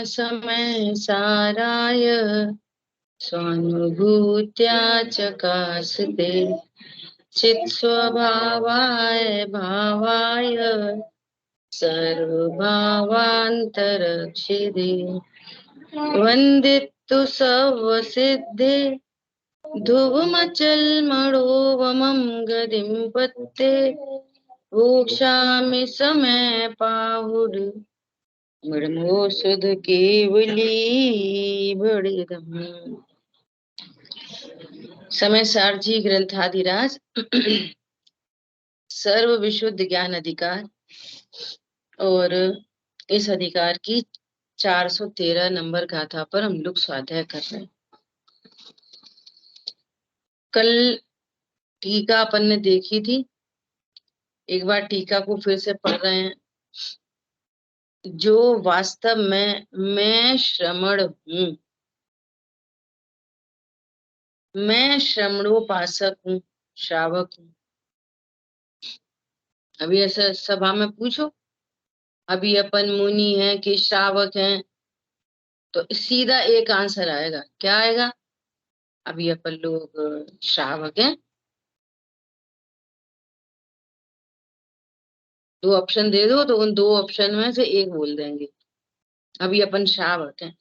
समय साराय स्वानुभूत्या चकास्ते चित्स्वभावाय भावाय सर्वभावान्तरक्षिदे वन्दितु सर्वसिद्धे ध्रुवमचलमणोवमं गतिं पत्ते भोक्ष्यामि समय पाहुर मृमो सुध केवली बड़िदम। समय सारजी ग्रंथाधिराज सर्व विशुद्ध ज्ञान अधिकार और इस अधिकार की 413 नंबर गाथा पर हम लोग स्वाध्याय कर रहे हैं। कल टीका अपन ने देखी थी, एक बार टीका को फिर से पढ़ रहे हैं। जो वास्तव में मैं श्रमण हूँ, मैं श्रमणोपासक हूँ, श्रावक हूँ। अभी ऐसा सभा में पूछो, अभी अपन मुनि हैं कि श्रावक हैं, तो सीधा एक आंसर आएगा। क्या आएगा? अभी अपन लोग श्रावक हैं। दो ऑप्शन दे दो तो उन दो ऑप्शन में से एक बोल देंगे। अभी अपन श्रावक हैं,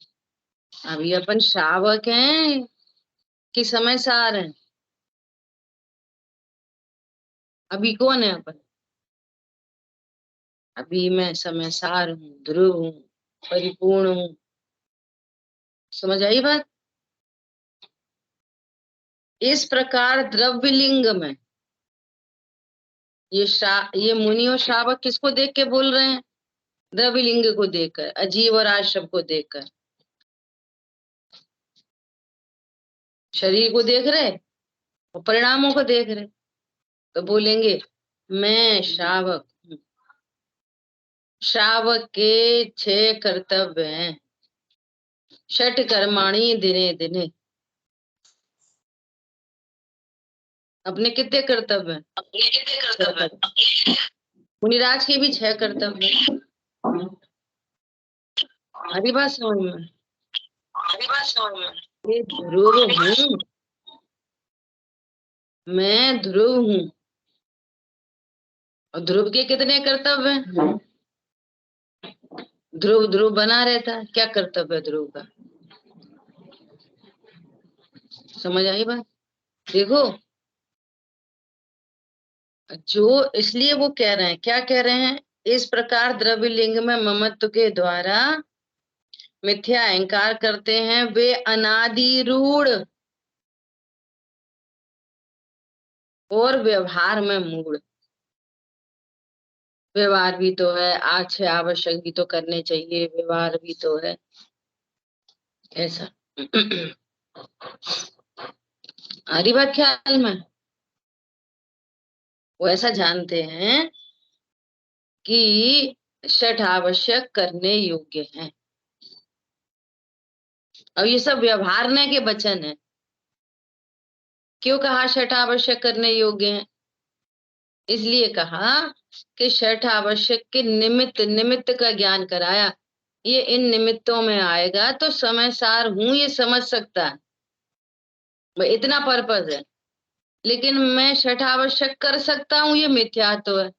अभी अपन श्रावक हैं कि समय सार हैं? अभी कौन है अपन? अभी मैं समय सार हूँ, ध्रुव हूँ, परिपूर्ण हूँ। समझ आई बात? इस प्रकार द्रव्यलिंग में ये मुनि और श्रावक किसको देख के बोल रहे हैं? द्रव्यलिंग को देखकर, अजीव और आश्रम को देखकर। शरीर को देख रहे और परिणामों को देख रहे, तो बोलेंगे मैं श्रावक हूँ। श्रावक के 6 कर्तव्य हैं। षट कर्माणि दिने दिने। अपने कितने कर्तव्य हैं? मुनिराज के भी 6 कर्तव्य हैं। हरी बात समझ में? ये ध्रुव हूँ, मैं ध्रुव हूँ। और ध्रुव के कितने कर्तव्य हैं? ध्रुव ध्रुव बना रहता है। क्या कर्तव्य है ध्रुव का? समझ आई बात? देखो, जो इसलिए वो कह रहे हैं, क्या कह रहे हैं? इस प्रकार द्रव्य लिंग में ममत्व के द्वारा मिथ्या अहंकार करते हैं वे अनादि रूढ़ और व्यवहार में मूढ़। व्यवहार भी तो है, आच्छे आवश्यक भी तो करने चाहिए, व्यवहार भी तो है, ऐसा। आ रही बात ख्याल में? वो ऐसा जानते हैं कि षठ आवश्यक करने योग्य हैं। अब ये सब व्यवहारने के वचन है। क्यों कहा षठ आवश्यक करने योग्य हैं? इसलिए कहा कि षठ आवश्यक के निमित्त निमित्त का ज्ञान कराया। ये इन निमित्तों में आएगा तो समय सार हूं ये समझ सकता है, इतना पर्पज है। लेकिन मैं षठ आवश्यक कर सकता हूँ ये मिथ्यात्व है।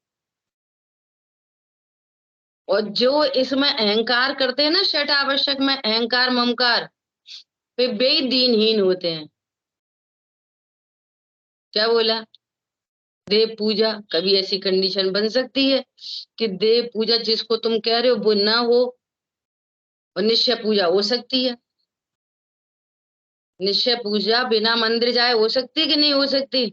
और जो इसमें अहंकार करते हैं ना, षठ आवश्यक में अहंकार ममकार, वे बेदीनहीन होते हैं। क्या बोला? देव पूजा, कभी ऐसी कंडीशन बन सकती है कि देव पूजा जिसको तुम कह रहे हो वो ना हो और निश्चय पूजा हो सकती है। निश्चय पूजा बिना मंदिर जाए हो सकती कि नहीं हो सकती?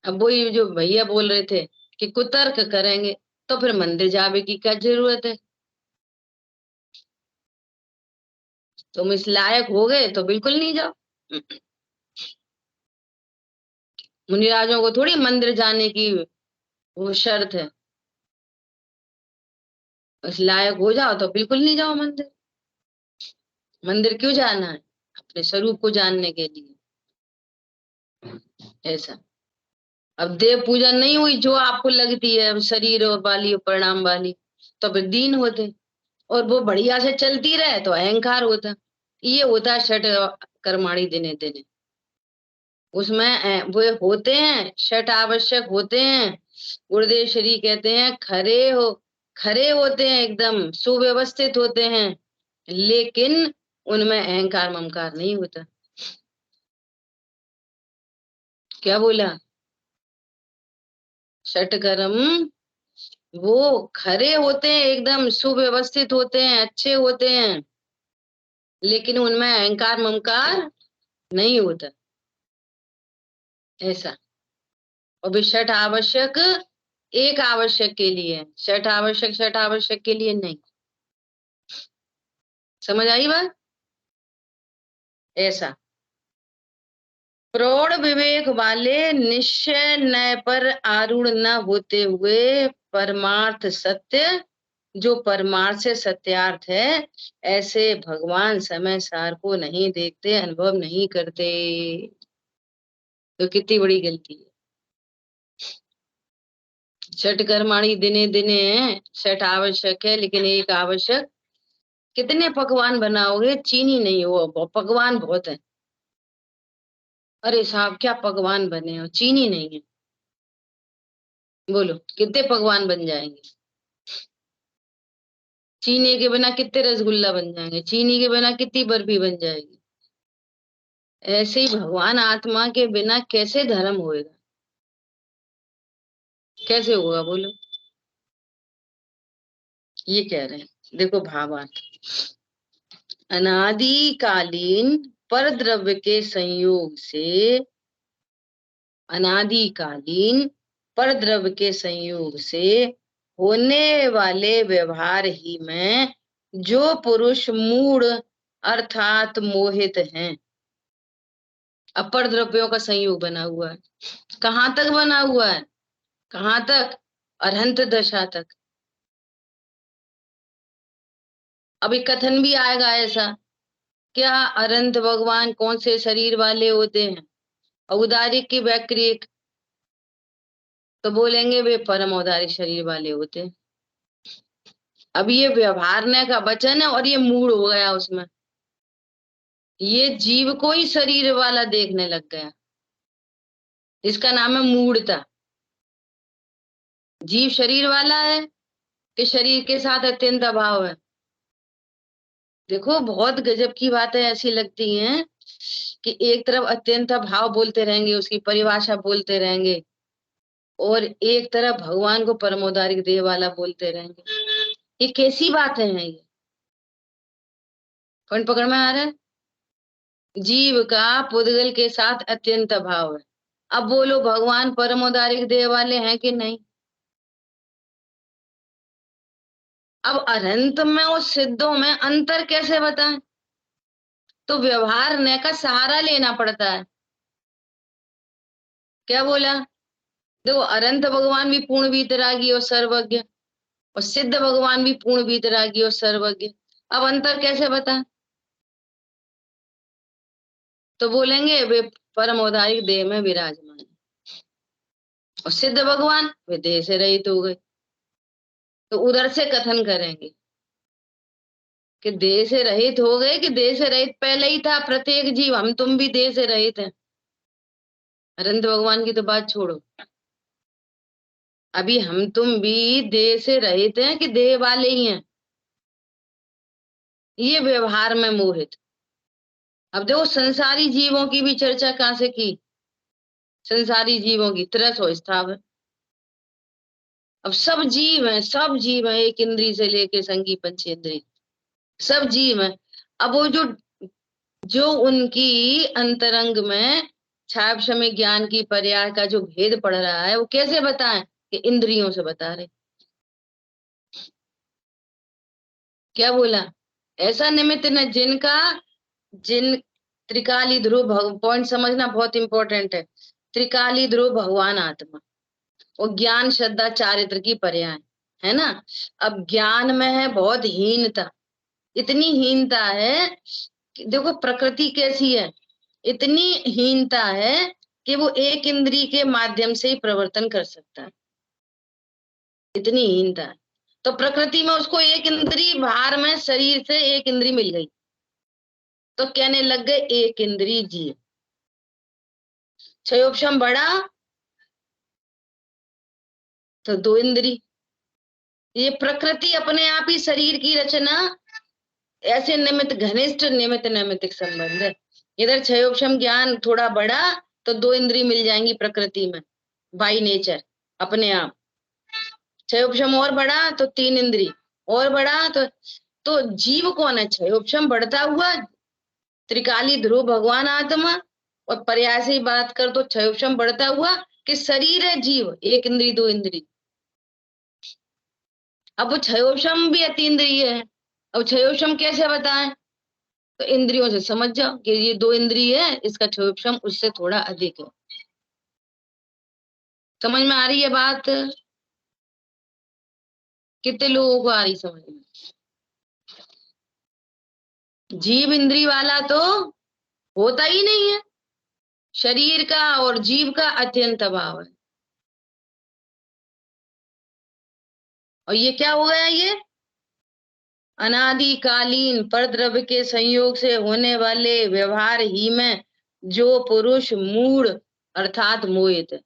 अब वही जो भैया बोल रहे थे कि कुतर्क करेंगे, तो फिर मंदिर जावे की क्या जरूरत है? तुम इस लायक हो गए तो बिल्कुल नहीं जाओ। मुनिराजों को थोड़ी मंदिर जाने की वो शर्त है। इस लायक हो जाओ तो बिल्कुल नहीं जाओ मंदिर। मंदिर क्यों जाना है? अपने स्वरूप को जानने के लिए, ऐसा। अब देव पूजा नहीं हुई जो आपको लगती है अब शरीर और वाली और परिणाम वाली, तो फिर दीन होते। और वो बढ़िया से चलती रहे तो अहंकार होता। ये होता है षट कर्माणी दिने दिने। उसमें वो होते हैं, षट आवश्यक होते हैं। गुरुदेव श्री कहते हैं खरे होते हैं, एकदम सुव्यवस्थित होते हैं, लेकिन उनमें अहंकार ममकार नहीं होता। क्या बोला? षट कर्म वो खरे होते हैं, एकदम सुव्यवस्थित होते हैं, अच्छे होते हैं, लेकिन उनमें अहंकार ममकार नहीं होता। ऐसा। और भी षट आवश्यक एक आवश्यक के लिए है, षट आवश्यक के लिए नहीं। समझ आई बात? ऐसा। प्रौढ़ विवेक वाले निश्चय नय पर आरूढ़ न होते हुए परमार्थ सत्य, जो परमार्थ से सत्यार्थ है, ऐसे भगवान समय सार को नहीं देखते, अनुभव नहीं करते। तो कितनी बड़ी गलती है। षट कर्माणी दिने दिने है, षट आवश्यक है लेकिन एक आवश्यक। कितने पकवान बनाओगे, चीनी नहीं हो, पकवान बहुत है। अरे साहब क्या पकवान बने हो, चीनी नहीं है। बोलो कितने पकवान बन जाएंगे? चीनी के बिना कितने रसगुल्ला बन जाएंगे, चीनी के बिना कितनी बर्फी बन जाएगी। ऐसे ही भगवान आत्मा के बिना कैसे धर्म होएगा? कैसे होगा बोलो? ये कह रहे हैं, देखो भावार्थ। अनादिकालीन पर द्रव्य के संयोग से, अनादिकालीन पर द्रव्य के संयोग से होने वाले व्यवहार ही में जो पुरुष मूढ़ अर्थात मोहित हैं। अपर द्रव्यों का संयोग बना हुआ है। कहाँ तक बना हुआ है? कहाँ तक? अरहंत दशा तक। अभी कथन भी आएगा ऐसा, क्या अरहंत भगवान कौन से शरीर वाले होते हैं? औदारिक की वैक्रिक, तो बोलेंगे वे परम औदारिक शरीर वाले होते हैं। अब ये व्यवहारने का वचन है और ये मूड हो गया उसमें, ये जीव को ही शरीर वाला देखने लग गया। इसका नाम है मूढ़ता। जीव शरीर वाला है कि शरीर के साथ अत्यंत अभाव है? देखो बहुत गजब की बातें ऐसी लगती हैं कि एक तरफ अत्यंत भाव बोलते रहेंगे, उसकी परिभाषा बोलते रहेंगे, और एक तरफ भगवान को परमोदारिक देह वाला बोलते रहेंगे। ये कैसी बातें हैं ये? कौन पकड़ में आ रहा है? जीव का पुद्गल के साथ अत्यंत अभाव है। अब बोलो भगवान परमोदारिक देह वाले हैं कि नहीं? अब अनंत में और सिद्धों में अंतर कैसे बताएं? तो व्यवहार न का सहारा लेना पड़ता है। क्या बोला? देखो अनंत भगवान भी पूर्ण वीतरागी और सर्वज्ञ, और सिद्ध भगवान भी पूर्ण वीतरागी और सर्वज्ञ। अब अंतर कैसे बताएं? तो बोलेंगे वे परम औदारिक देह में विराजमान, और सिद्ध भगवान वे देह से रहित हो गए। तो उधर से कथन करेंगे कि देह से रहित हो गए, कि देह से रहित पहले ही था प्रत्येक जीव, हम तुम भी देह से रहित हैं। अनंत भगवान की तो बात छोड़ो, अभी हम तुम भी देह से रहित हैं कि देह वाले ही हैं? ये व्यवहार में मोहित। अब देखो संसारी जीवों की भी चर्चा कहाँ से की? संसारी जीवों की तरस हो स्थाव है। अब सब जीव हैं, सब जीव हैं, एक इंद्री से लेके संगी पंचेंद्री, सब जीव हैं। अब वो जो जो उनकी अंतरंग में छाया ज्ञान की पर्याय का जो भेद पड़ रहा है, वो कैसे बताएं? कि इंद्रियों से बता रहे। क्या बोला? ऐसा निमित्त न जिनका, जिन त्रिकाली ध्रुव, पॉइंट समझना बहुत इंपॉर्टेंट है। त्रिकाली ध्रुव भगवान आत्मा और ज्ञान श्रद्धा चारित्र की पर्याय है ना। अब ज्ञान में है बहुत हीनता, इतनी हीनता है कि देखो प्रकृति कैसी है, इतनी हीनता है कि वो एक इंद्री के माध्यम से ही प्रवर्तन कर सकता है, इतनी हीनता है। तो प्रकृति में उसको एक इंद्री, बाहर में शरीर से एक इंद्री मिल गई, तो कहने लग गए एक इंद्री जीव। क्षयोपम बढ़ा तो दो इंद्री। ये प्रकृति अपने आप ही शरीर की रचना ऐसे निमित्त, घनिष्ठ निमित्त नैमित्तिक संबंध है। इधर क्षयोपम ज्ञान थोड़ा बढ़ा तो दो इंद्री मिल जाएंगी प्रकृति में, बाई नेचर, अपने आप। क्षयोपम और बढ़ा तो तीन इंद्री, और बढ़ा तो जीव कौन है? क्षयोपम बढ़ता हुआ त्रिकाली ध्रुव भगवान आत्मा, और पर्याय से ही बात कर तो क्षयोपम बढ़ता हुआ कि शरीर है जीव, एक इंद्री दो इंद्री। अब वो क्षयोपम भी अतीन्द्रिय है। अब क्षयोपम कैसे बताएं? तो इंद्रियों से समझ जाओ कि ये दो इंद्रिय है, इसका क्षयोपम उससे थोड़ा अधिक है। समझ में आ रही है बात? कितने लोगों को आ रही समझ में? जीव इंद्री वाला तो होता ही नहीं है, शरीर का और जीव का अत्यंत अभाव है। और ये क्या हो गया? ये अनादिकालीन परद्रव्य के संयोग से होने वाले व्यवहार ही में जो पुरुष मूढ़ अर्थात मोहित है।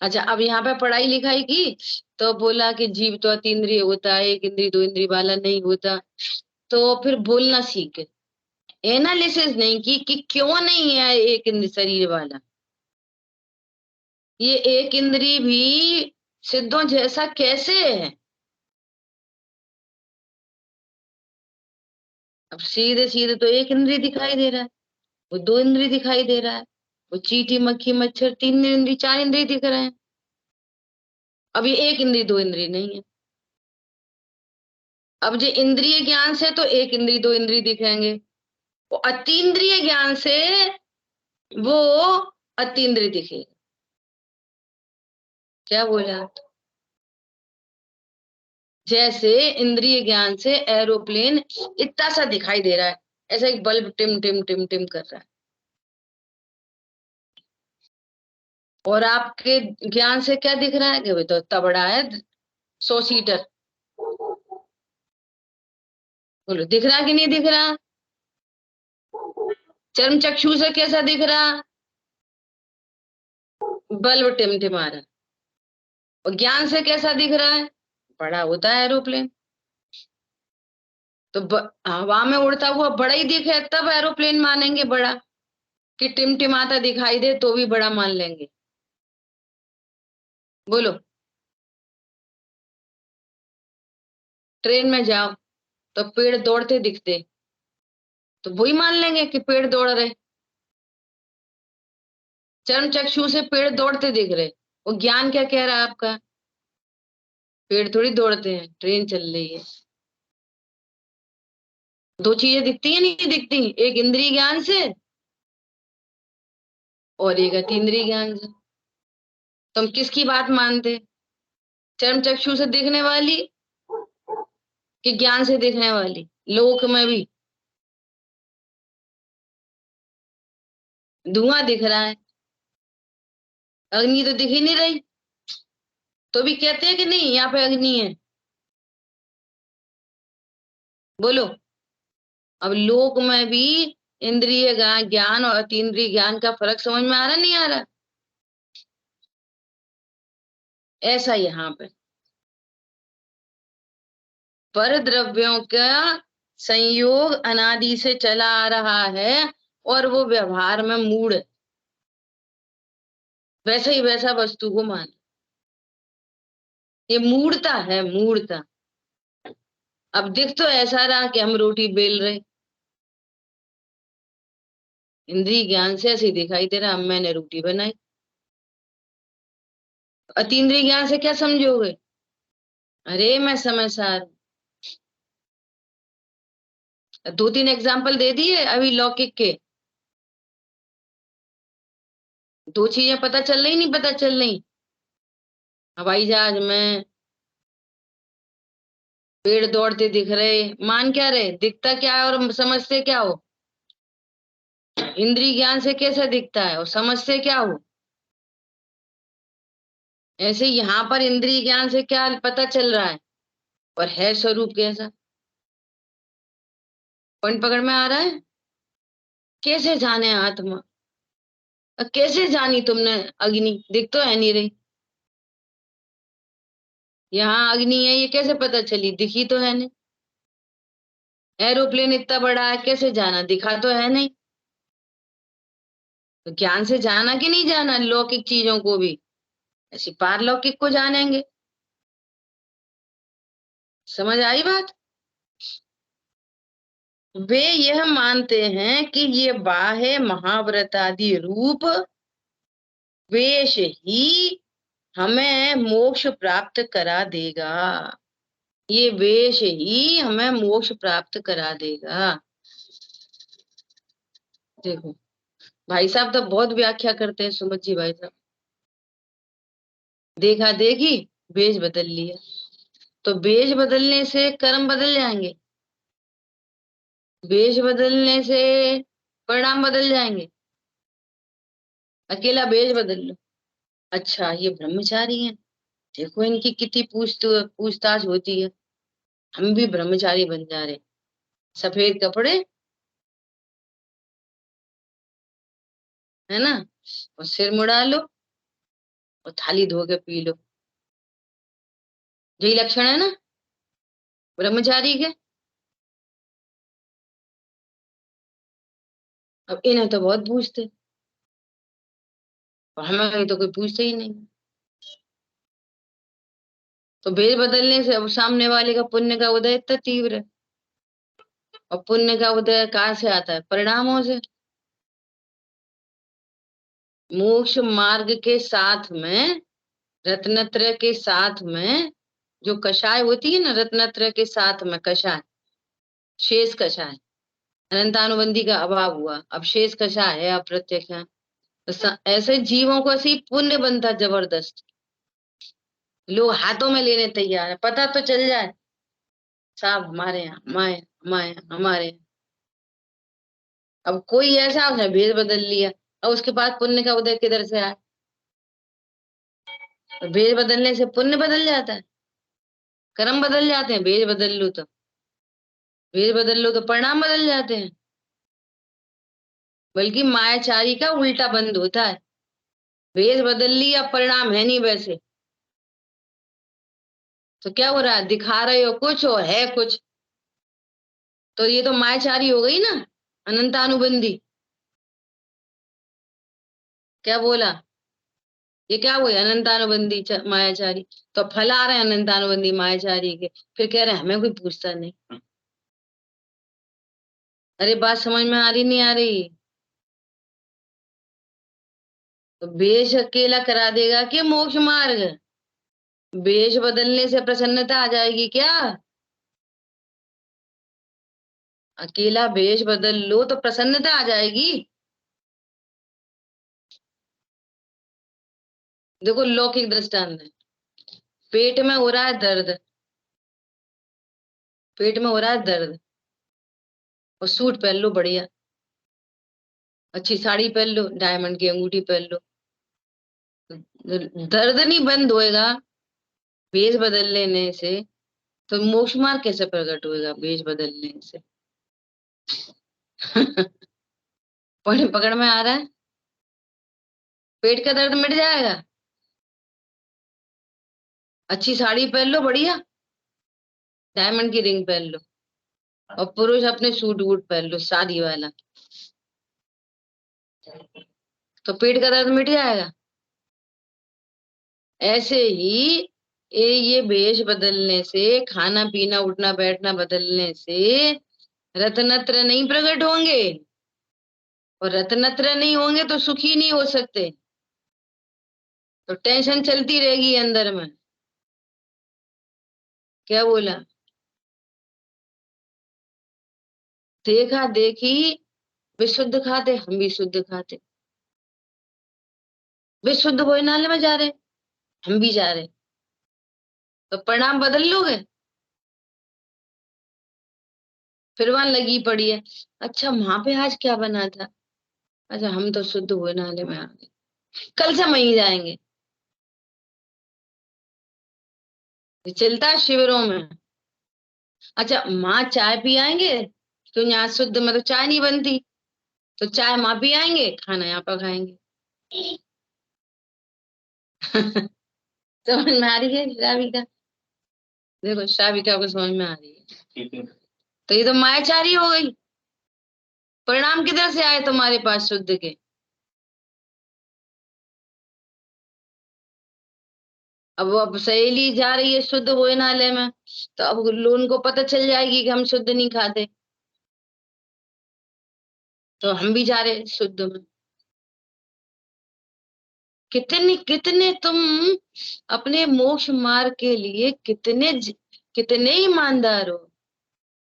अच्छा, अब यहाँ पे पढ़ाई लिखाई की तो बोला कि जीव तो अतीन्द्रिय होता है, एक इंद्रिय दो इंद्रिय वाला नहीं होता। तो फिर बोलना सीखे, एनालिसिस नहीं की कि क्यों नहीं है एक इंद्रिय शरीर वाला। ये एक इंद्रिय भी सिद्धों जैसा कैसे है? अब सीधे सीधे तो एक इंद्रिय दिखाई दे रहा है, वो दो इंद्रिय दिखाई दे रहा है, वो चींटी मक्खी मच्छर तीन इंद्रिय चार इंद्रिय दिख रहे हैं। अब ये एक इंद्रिय दो इंद्रिय नहीं है। अब जो इंद्रिय ज्ञान से तो एक इंद्रिय दो इंद्रिय दिखेंगे, वो अतीन्द्रिय ज्ञान से वो अतीन्द्रिय दिखेगा। क्या बोला? जैसे इंद्रिय ज्ञान से एरोप्लेन इतना सा दिखाई दे रहा है, ऐसा एक बल्ब टिम टिम टिम टिम कर रहा है, और आपके ज्ञान से क्या दिख रहा है कि भाई तो इतना बड़ा है, 100 सीटर। बोलो दिख रहा कि नहीं दिख रहा? चर्म चक्षु से कैसा दिख रहा? बल्ब टिमटिमा रहा। और ज्ञान से कैसा दिख रहा है? बड़ा होता है एरोप्लेन। तो हवा में उड़ता हुआ बड़ा ही दिखे तब एरोप्लेन मानेंगे बड़ा, कि टिमटिमाता दिखाई दे तो भी बड़ा मान लेंगे? बोलो। ट्रेन में जाओ तो पेड़ दौड़ते दिखते तो वही मान लेंगे कि पेड़ दौड़ रहे। चर्म चक्षु से पेड़ दौड़ते दिख रहे, वो ज्ञान क्या कह रहा है आपका? पेड़ थोड़ी दौड़ते हैं, ट्रेन चल रही है। दो चीजें दिखती है नहीं दिखती, एक इंद्रिय ज्ञान से और एक अतीन्द्रिय ज्ञान से। तुम किसकी बात मानते? चर्म चक्षु से दिखने वाली कि ज्ञान से दिखने वाली? लोक में भी धुआं दिख रहा है, अग्नि तो दिख ही नहीं रही, तो भी कहते हैं कि नहीं यहाँ पे अग्नि है। बोलो। अब लोक में भी इंद्रिय ज्ञान और अतीन्द्रिय ज्ञान का फर्क समझ में आ रहा नहीं आ रहा? ऐसा यहाँ पे पर द्रव्यों का संयोग अनादि से चला आ रहा है, और वो व्यवहार में मूढ़ है। वैसे ही वैसा वस्तु को मान, ये मूढ़ता है, मूढ़ता। अब दिख तो ऐसा रहा कि हम रोटी बेल रहे, इंद्रिय ज्ञान से ऐसे ही दिखाई दे रहा मैंने रोटी बनाई। अतीन्द्रिय ज्ञान से क्या समझोगे? अरे मैं समझदार हूं। दो तीन एग्जाम्पल दे दिए अभी लौकिक के, दो चीजें पता चल रही नहीं पता चल रही? हवाई जहाज में पेड़ दौड़ते दिख रहे, मान क्या रहे? दिखता क्या है और समझते क्या हो? इंद्रिय ज्ञान से कैसे दिखता है और समझ से क्या हो? ऐसे यहाँ पर इंद्रिय ज्ञान से क्या पता चल रहा है और है स्वरूप कैसा? पॉइंट पकड़ में आ रहा है? कैसे जाने आत्मा? कैसे जानी तुमने अग्नि? दिख तो है नहीं रही। यहाँ अग्नि है, ये कैसे पता चली? दिखी तो है नहीं। एरोप्लेन इतना बड़ा है, कैसे जाना? दिखा तो है नहीं। तो ज्ञान से जाना कि नहीं जाना लौकिक चीजों को भी, ऐसी पारलौकिक को जानेंगे। समझ आई बात? वे यह मानते हैं कि ये बाह्य महाव्रत आदि रूप वेश ही हमें मोक्ष प्राप्त करा देगा। ये वेश ही हमें मोक्ष प्राप्त करा देगा। देखो, भाई साहब तो बहुत व्याख्या करते हैं, सुमित जी भाई साहब। देखा देखी, वेश बदल लिया, तो वेश बदलने से कर्म बदल जाएंगे, वेश बदलने से परिणाम बदल जाएंगे। अकेला वेश बदल लो। अच्छा, ये ब्रह्मचारी हैं, देखो इनकी कितनी पूछताछ होती है। हम भी ब्रह्मचारी बन जा रहे। सफेद कपड़े, है ना, और सिर मुड़ा लो और थाली धो के पी लो। यही लक्षण है ना ब्रह्मचारी के। अब इन्हें तो बहुत पूछते, और हमें तो कोई पूछते ही नहीं। तो भेद बदलने से अब सामने वाले का पुण्य का उदय इतना तीव्र है, और पुण्य का उदय कहाँ से आता है? परिणामों से। मोक्ष मार्ग के साथ में, रत्नत्रय के साथ में जो कषाय होती है ना, रत्नत्रय के साथ में कषाय, शेष कषाय, अनंतानुबंधी का अभाव हुआ, अब शेष कषाय है, अप्रत्यक्ष है। तो ऐसे जीवों को ऐसे ही पुण्य बनता जबरदस्त। लोग हाथों में लेने तैयार है, पता तो चल जाए साहब हमारे यहाँ, हमारे हमारे हमारे यहाँ। अब कोई ऐसा उसने भेद बदल लिया, और उसके बाद पुण्य का उदय किधर से आया? तो भेद बदलने से पुण्य बदल जाता है, कर्म बदल जाते हैं। भेद बदल लो तो, भेद बदल लो तो परिणाम बदल जाते हैं। बल्कि मायाचारी का उल्टा बंद होता है। भेद बदल लिया, परिणाम है नहीं वैसे, तो क्या हो रहा है? दिखा रहे हो कुछ और है कुछ। तो ये तो मायाचारी हो गई ना, अनंतानुबंधी। क्या बोला? ये क्या हुई? अनंतानुबंधी मायाचारी। तो फल आ रहे हैं अनंतानुबंधी मायाचारी के, फिर कह रहे हैं हमें कोई पूछता नहीं। अरे बात समझ में आ रही नहीं आ रही? तो वेश अकेला करा देगा कि मोक्ष मार्ग? वेश बदलने से प्रसन्नता आ जाएगी क्या? अकेला वेश बदल लो तो प्रसन्नता आ जाएगी? देखो लौकिक दृष्टांत है। पेट में हो रहा है दर्द, पेट में हो रहा है दर्द, और सूट पहन लो बढ़िया, अच्छी साड़ी पहन लो, डायमंड की अंगूठी पहन लो, दर्द नहीं बंद होएगा भेष बदल लेने से, तो मोक्ष मार्ग कैसे प्रकट होएगा भेष बदलने से? पॉइंट पकड़ में आ रहा है? पेट का दर्द मिट जाएगा, अच्छी साड़ी पहन लो बढ़िया, डायमंड की रिंग पहन लो, और पुरुष अपने सूट वूट पहन लो शादी वाला, तो पेट का दर्द मिट जाएगा। ऐसे ही ये भेष बदलने से, खाना पीना उठना बैठना बदलने से रत्नत्र नहीं प्रकट होंगे, और रत्नत्र नहीं होंगे तो सुखी नहीं हो सकते, तो टेंशन चलती रहेगी अंदर में। क्या बोला? देखा देखी, वे शुद्ध खाते हम भी शुद्ध खाते, वे शुद्ध भोजनालय में जा रहे हम भी जा रहे, तो परिणाम बदल लोगे? फिर वहां लगी पड़ी है, अच्छा वहां पे आज क्या बना था, अच्छा, हम तो शुद्ध हुए नाले में आ गए, कल से वहीं जाएंगे। ये चलता है शिविरों में। अच्छा, माँ चाय पी आएंगे, क्यों यहाँ शुद्ध में तो चाय नहीं बनती, तो चाय माँ पी आएंगे, खाना यहाँ पर खाएंगे। समझ में आ रही है श्राविका? देखो श्राविका को समझ में आ रही है। तो ये तो मायाचारी हो गई। परिणाम किधर से आए तुम्हारे पास शुद्ध के? अब वो, अब सहेली जा रही है शुद्ध हुए नाले में, तो अब लोन को पता चल जाएगी कि हम शुद्ध नहीं खाते, तो हम भी जा रहे शुद्ध में। कितने कितने तुम अपने मोक्ष मार्ग के लिए कितने ईमानदार हो,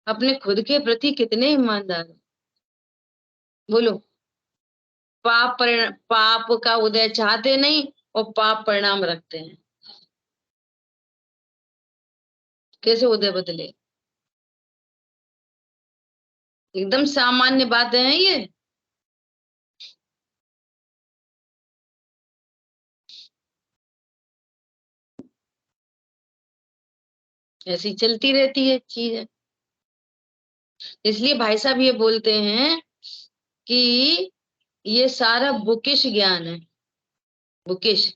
अपने खुद के प्रति कितने ईमानदार हो, बोलो। पाप का उदय चाहते नहीं, और पाप परिणाम रखते हैं। कैसे उदय बदले? एकदम सामान्य बातें हैं ये। ऐसी चलती रहती है चीजें। इसलिए भाई साहब ये बोलते हैं कि ये सारा बुकिश ज्ञान है। बुकिश,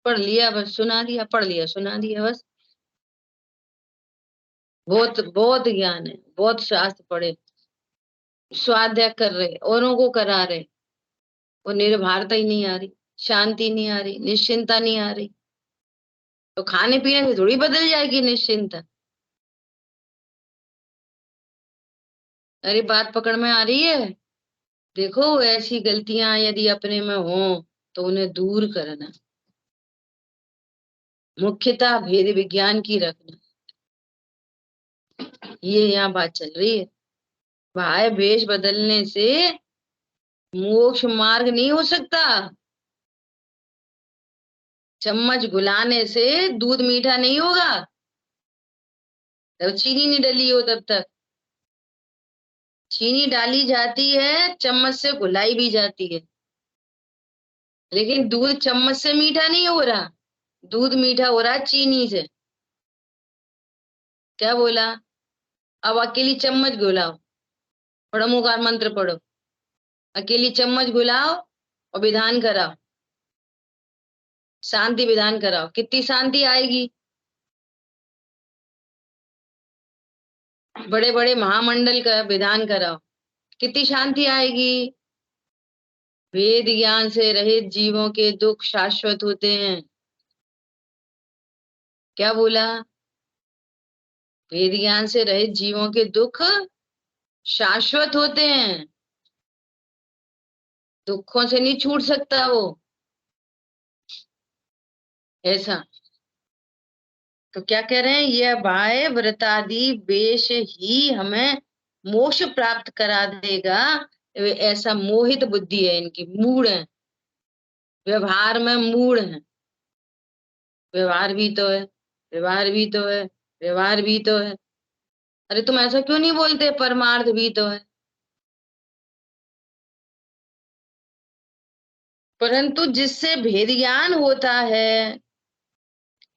पढ़ लिया बस सुना दिया, पढ़ लिया सुना दिया बस। बहुत बहुत ज्ञान है, बहुत शास्त्र पढ़े, स्वाध्याय कर रहे, औरों को करा रहे, वो निर्भरता ही नहीं आ रही, शांति नहीं आ रही, निश्चिंता नहीं आ रही। तो खाने पीने से थोड़ी बदल जाएगी निश्चिंता। अरे बात पकड़ में आ रही है? देखो, ऐसी गलतियां यदि अपने में हो तो उन्हें दूर करना, मुख्यतः भेद विज्ञान की रखना, ये यहाँ बात चल रही है। भाई वेश बदलने से मोक्ष मार्ग नहीं हो सकता। चम्मच घुलाने से दूध मीठा नहीं होगा, जब चीनी नहीं डली हो तब तक। चीनी डाली जाती है, चम्मच से घुलाई भी जाती है, लेकिन दूध चम्मच से मीठा नहीं हो रहा, दूध मीठा हो रहा है चीनी से। क्या बोला? अब अकेली चम्मच घुलाओ, पढ़ो मुखार मंत्र पढ़ो, अकेली चम्मच घुलाओ और विधान कराओ, शांति विधान कराओ, कितनी शांति आएगी? बड़े बड़े महामंडल का विधान कराओ, कितनी शांति आएगी? वेद ज्ञान से रहित जीवों के दुख शाश्वत होते हैं। क्या बोला? वेद ज्ञान से रहित जीवों के दुख शाश्वत होते हैं, दुखों से नहीं छूट सकता वो, ऐसा। तो क्या कह रहे हैं, यह बाह्य व्रतादि वेश ही हमें मोक्ष प्राप्त करा देगा। वे ऐसा मोहित बुद्धि है इनकी, मूढ़ है, व्यवहार में मूढ़ है। व्यवहार भी तो है, व्यवहार भी तो है, व्यवहार भी तो है। अरे तुम ऐसा क्यों नहीं बोलते, परमार्थ भी तो है। परंतु जिससे भेद ज्ञान होता है,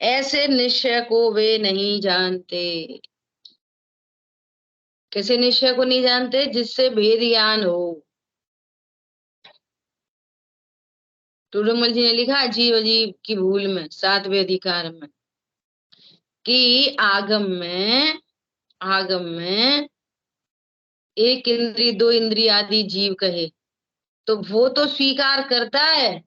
ऐसे निश्चय को वे नहीं जानते। कैसे निश्चय को नहीं जानते? जिससे भेद ज्ञान हो। टूडूमल जी ने लिखा जीव अजीब की भूल में, 7वें अधिकार में, कि आगम में एक इंद्री दो इंद्री आदि जीव कहे, तो वो तो स्वीकार करता है,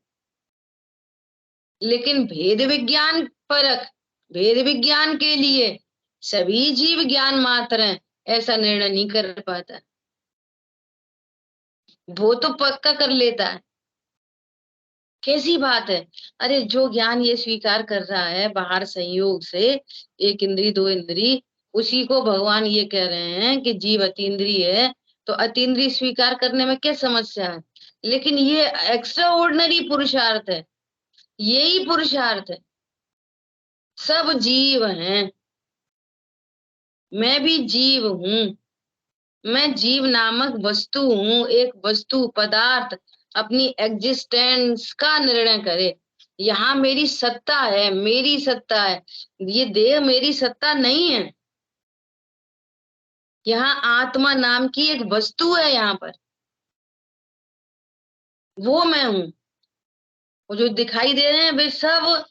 लेकिन भेद विज्ञान परक, भेद विज्ञान के लिए सभी जीव ज्ञान मात्र हैं, ऐसा निर्णय नहीं कर पाता। वो तो पक्का कर लेता है। कैसी बात है? अरे जो ज्ञान ये स्वीकार कर रहा है बाहर संयोग से, एक इंद्री दो इंद्री, उसी को भगवान ये कह रहे हैं कि जीव अतीन्द्रिय है, तो अतीन्द्रिय स्वीकार करने में क्या समस्या है? लेकिन ये एक्स्ट्रा ऑर्डिनरी पुरुषार्थ है, यही पुरुषार्थ है। सब जीव हैं, मैं भी जीव हूं, मैं जीव नामक वस्तु हूँ, एक वस्तु पदार्थ अपनी एग्जिस्टेंस का निर्णय करे। यहाँ मेरी सत्ता है, मेरी सत्ता है, ये देह मेरी सत्ता नहीं है। यहाँ आत्मा नाम की एक वस्तु है, यहाँ पर वो मैं हूँ। वो जो दिखाई दे रहे हैं वे सब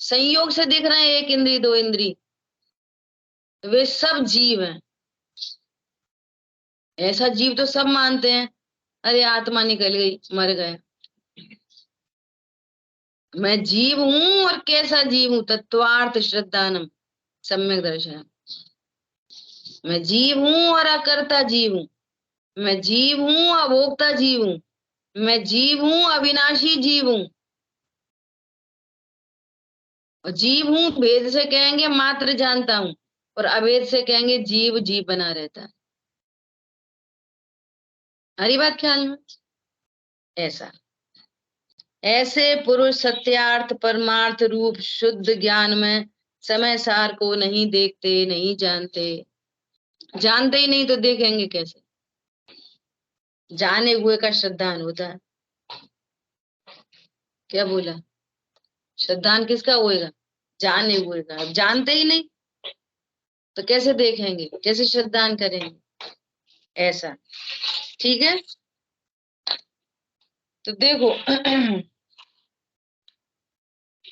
संयोग से दिख रहे हैं, एक इंद्री दो इंद्री, वे सब जीव हैं। ऐसा जीव तो सब मानते हैं, अरे आत्मा निकल गई, मर गया। मैं जीव हूं, और कैसा जीव हूं? तत्वार्थ श्रद्धानम सम्यक दर्शन। मैं जीव हूं और अकर्ता जीव हूं। मैं जीव हूं, अभोक्ता जीव हूं। मैं जीव हूं, अविनाशी जीव हूं। और जीव हूं भेद से कहेंगे मात्र जानता हूं, और अभेद से कहेंगे जीव जीव बना रहता है। हरी बात ख्याल में? ऐसा ऐसे पुरुष सत्यार्थ परमार्थ रूप शुद्ध ज्ञान में समय सार को नहीं देखते, नहीं जानते। जानते ही नहीं तो देखेंगे कैसे? जाने हुए का श्रद्धान होता है। क्या बोला? श्रद्धान किसका होएगा? जाने हुए का। अब जानते ही नहीं तो कैसे देखेंगे, कैसे श्रद्धान करेंगे? ऐसा, ठीक है। तो देखो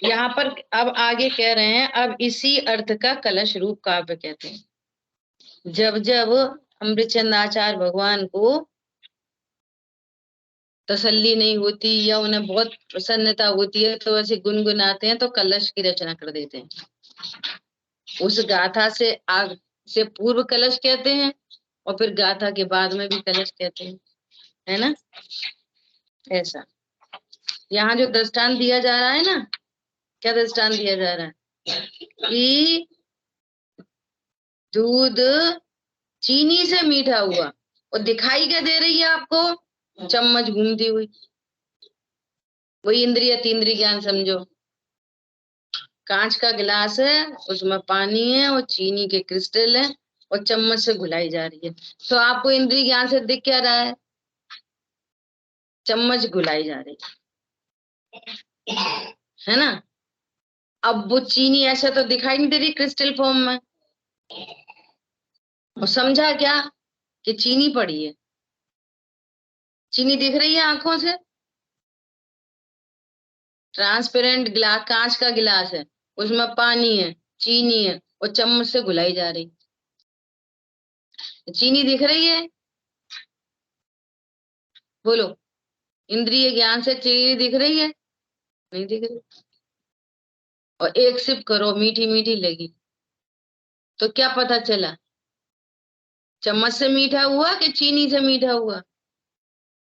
यहाँ पर अब आगे कह रहे हैं, अब इसी अर्थ का कलश रूप काव्य कहते हैं। जब जब अमृतचंद आचार्य भगवान को तसल्ली नहीं होती या उन्हें बहुत प्रसन्नता होती है तो ऐसे गुनगुनाते हैं, तो कलश की रचना कर देते हैं। उस गाथा से आग से पूर्व कलश कहते हैं, और फिर गाथा के बाद में भी कलश कहते हैं, है ना? ऐसा यहाँ जो दृष्टांत दिया जा रहा है ना, क्या दृष्टांत दिया जा रहा है? कि दूध चीनी से मीठा हुआ, और दिखाई क्या दे रही है आपको? चम्मच घूमती हुई। वही इंद्रिय तीन्द्रिय ज्ञान समझो। कांच का गिलास है, उसमें पानी है और चीनी के क्रिस्टल है, और चम्मच से घुलाई जा रही है। तो आपको इंद्रिय ज्ञान से दिख क्या रहा है? चम्मच घुलाई जा रही है ना? अब वो चीनी ऐसा तो दिखाई नहीं दे रही क्रिस्टल फॉर्म में, और समझा क्या कि चीनी पड़ी है। चीनी दिख रही है आंखों से, ट्रांसपेरेंट गिलास, कांच का गिलास है, उसमें पानी है, चीनी है, और चम्मच से घुलाई जा रही। चीनी दिख रही है? बोलो, इंद्रिय ज्ञान से चीनी दिख रही है? नहीं दिख रही। और एक सिप करो, मीठी मीठी लगी, तो क्या पता चला? चम्मच से मीठा हुआ कि चीनी से मीठा हुआ?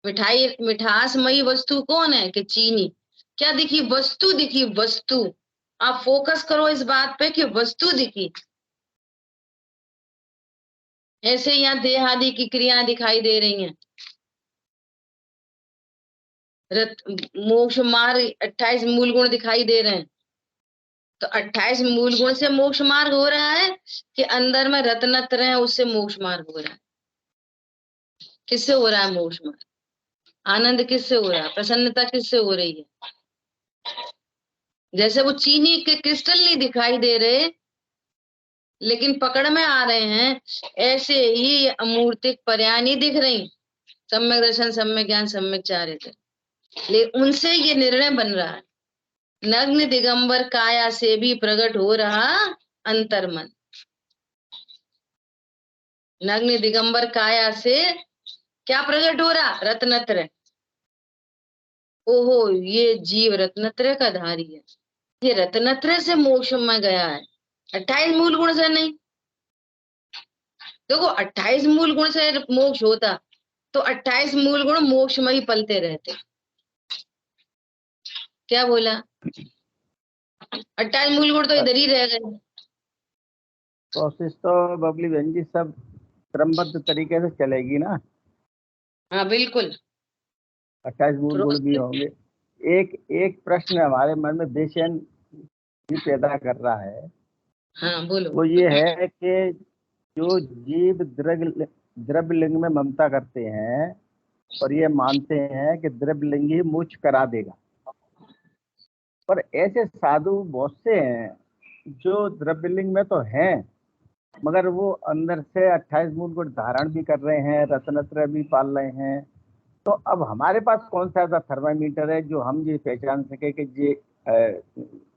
मिठाई मिठासमयी वस्तु कौन है? कि चीनी। क्या दिखी? वस्तु दिखी, वस्तु। आप फोकस करो इस बात पे कि वस्तु दिखी। ऐसे यहाँ देह आदि की क्रियाएं दिखाई दे रही हैं। मोक्ष मार्ग 28 मूल गुण दिखाई दे रहे हैं। तो 28 मूल गुण से मोक्ष मार्ग हो रहा है, कि अंदर में रत्नत्र है उससे मोक्ष मार्ग हो रहा है? किससे हो रहा है मोक्ष मार्ग? आनंद किससे हो रहा है? प्रसन्नता किससे हो रही है? जैसे वो चीनी के क्रिस्टल नहीं दिखाई दे रहे लेकिन पकड़ में आ रहे हैं, ऐसे ही अमूर्तिक पर्याय नहीं दिख रही। सम्यक दर्शन, सम्यक ज्ञान, सम्यक चारित्र, लेकिन उनसे ये निर्णय बन रहा है। नग्न दिगंबर काया से भी प्रकट हो रहा अंतर्मन। नग्न दिगंबर काया से क्या प्रकट हो रहा? रत्नत्र। ओहो, ये जीव रत्नत्र का धारी है। ये रत्नत्र से मोक्ष में गया है, 28 मूल गुण से नहीं। देखो 28 मूल गुण से मोक्ष होता तो 28 मूल गुण मोक्ष में ही पलते रहते। क्या बोला? 28 मूल गुण तो इधर ही रह गए। प्रोसेस तो बबली बहन जी सब क्रमबद्ध तरीके से चलेगी ना? हाँ बिल्कुल, 28 मूल गुण भी होंगे। एक एक प्रश्न हमारे मन में बेचैन भी पैदा कर रहा है। हाँ बोलो। वो ये है कि जो जीव द्रव्य लिंग में ममता करते हैं और ये मानते हैं कि द्रव्य लिंग ही मोक्ष करा देगा। पर ऐसे साधु बहुत से हैं जो द्रव्य लिंग में तो हैं, मगर वो अंदर से 28 मूल गुण धारण भी कर रहे हैं, रत्नत्रय भी पाल रहे हैं। तो अब हमारे पास कौन सा ऐसा थर्मामीटर है जो हम ये पहचान सके कि ये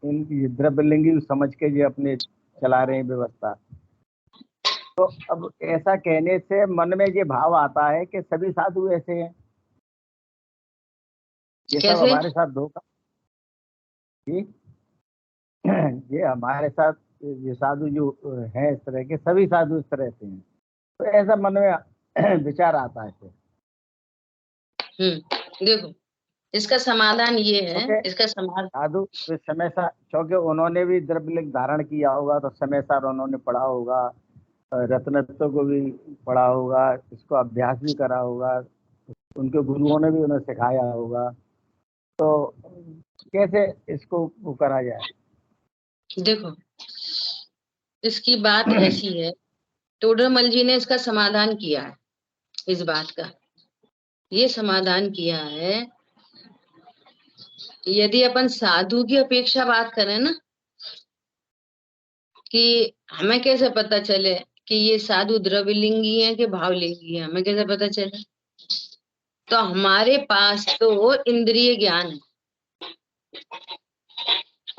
इन द्रव्य लिंग समझ के ये अपने चला रहे हैं व्यवस्था। तो अब ऐसा कहने से मन में ये भाव आता है कि सभी साधु ऐसे हैं, ये सब कैसे? हमारे साथ धोखा, ये हमारे साथ ये साधु जो है इस तरह के, सभी साधु इस तरह से हैं। तो ऐसा मन में विचार आता है। देखो, इसका समाधान ये है, इसका समाधान साधु समय सा, क्योंकि उन्होंने भी द्रव्य लिंग धारण किया होगा तो समय सार उन्होंने पढ़ा होगा, रत्नत्व को भी पढ़ा होगा, इसको अभ्यास भी करा होगा, उनके गुरुओं ने भी उन्हें सिखाया होगा। तो कैसे इसको वो करा जाए? देखो, इसकी बात ऐसी है, टोडरमल जी ने इसका समाधान किया है। इस बात का ये समाधान किया है, यदि अपन साधु की अपेक्षा बात करें ना, कि हमें कैसे पता चले कि ये साधु द्रव्यलिंगी है कि भावलिंगी है, हमें कैसे पता चले? तो हमारे पास तो इंद्रिय ज्ञान है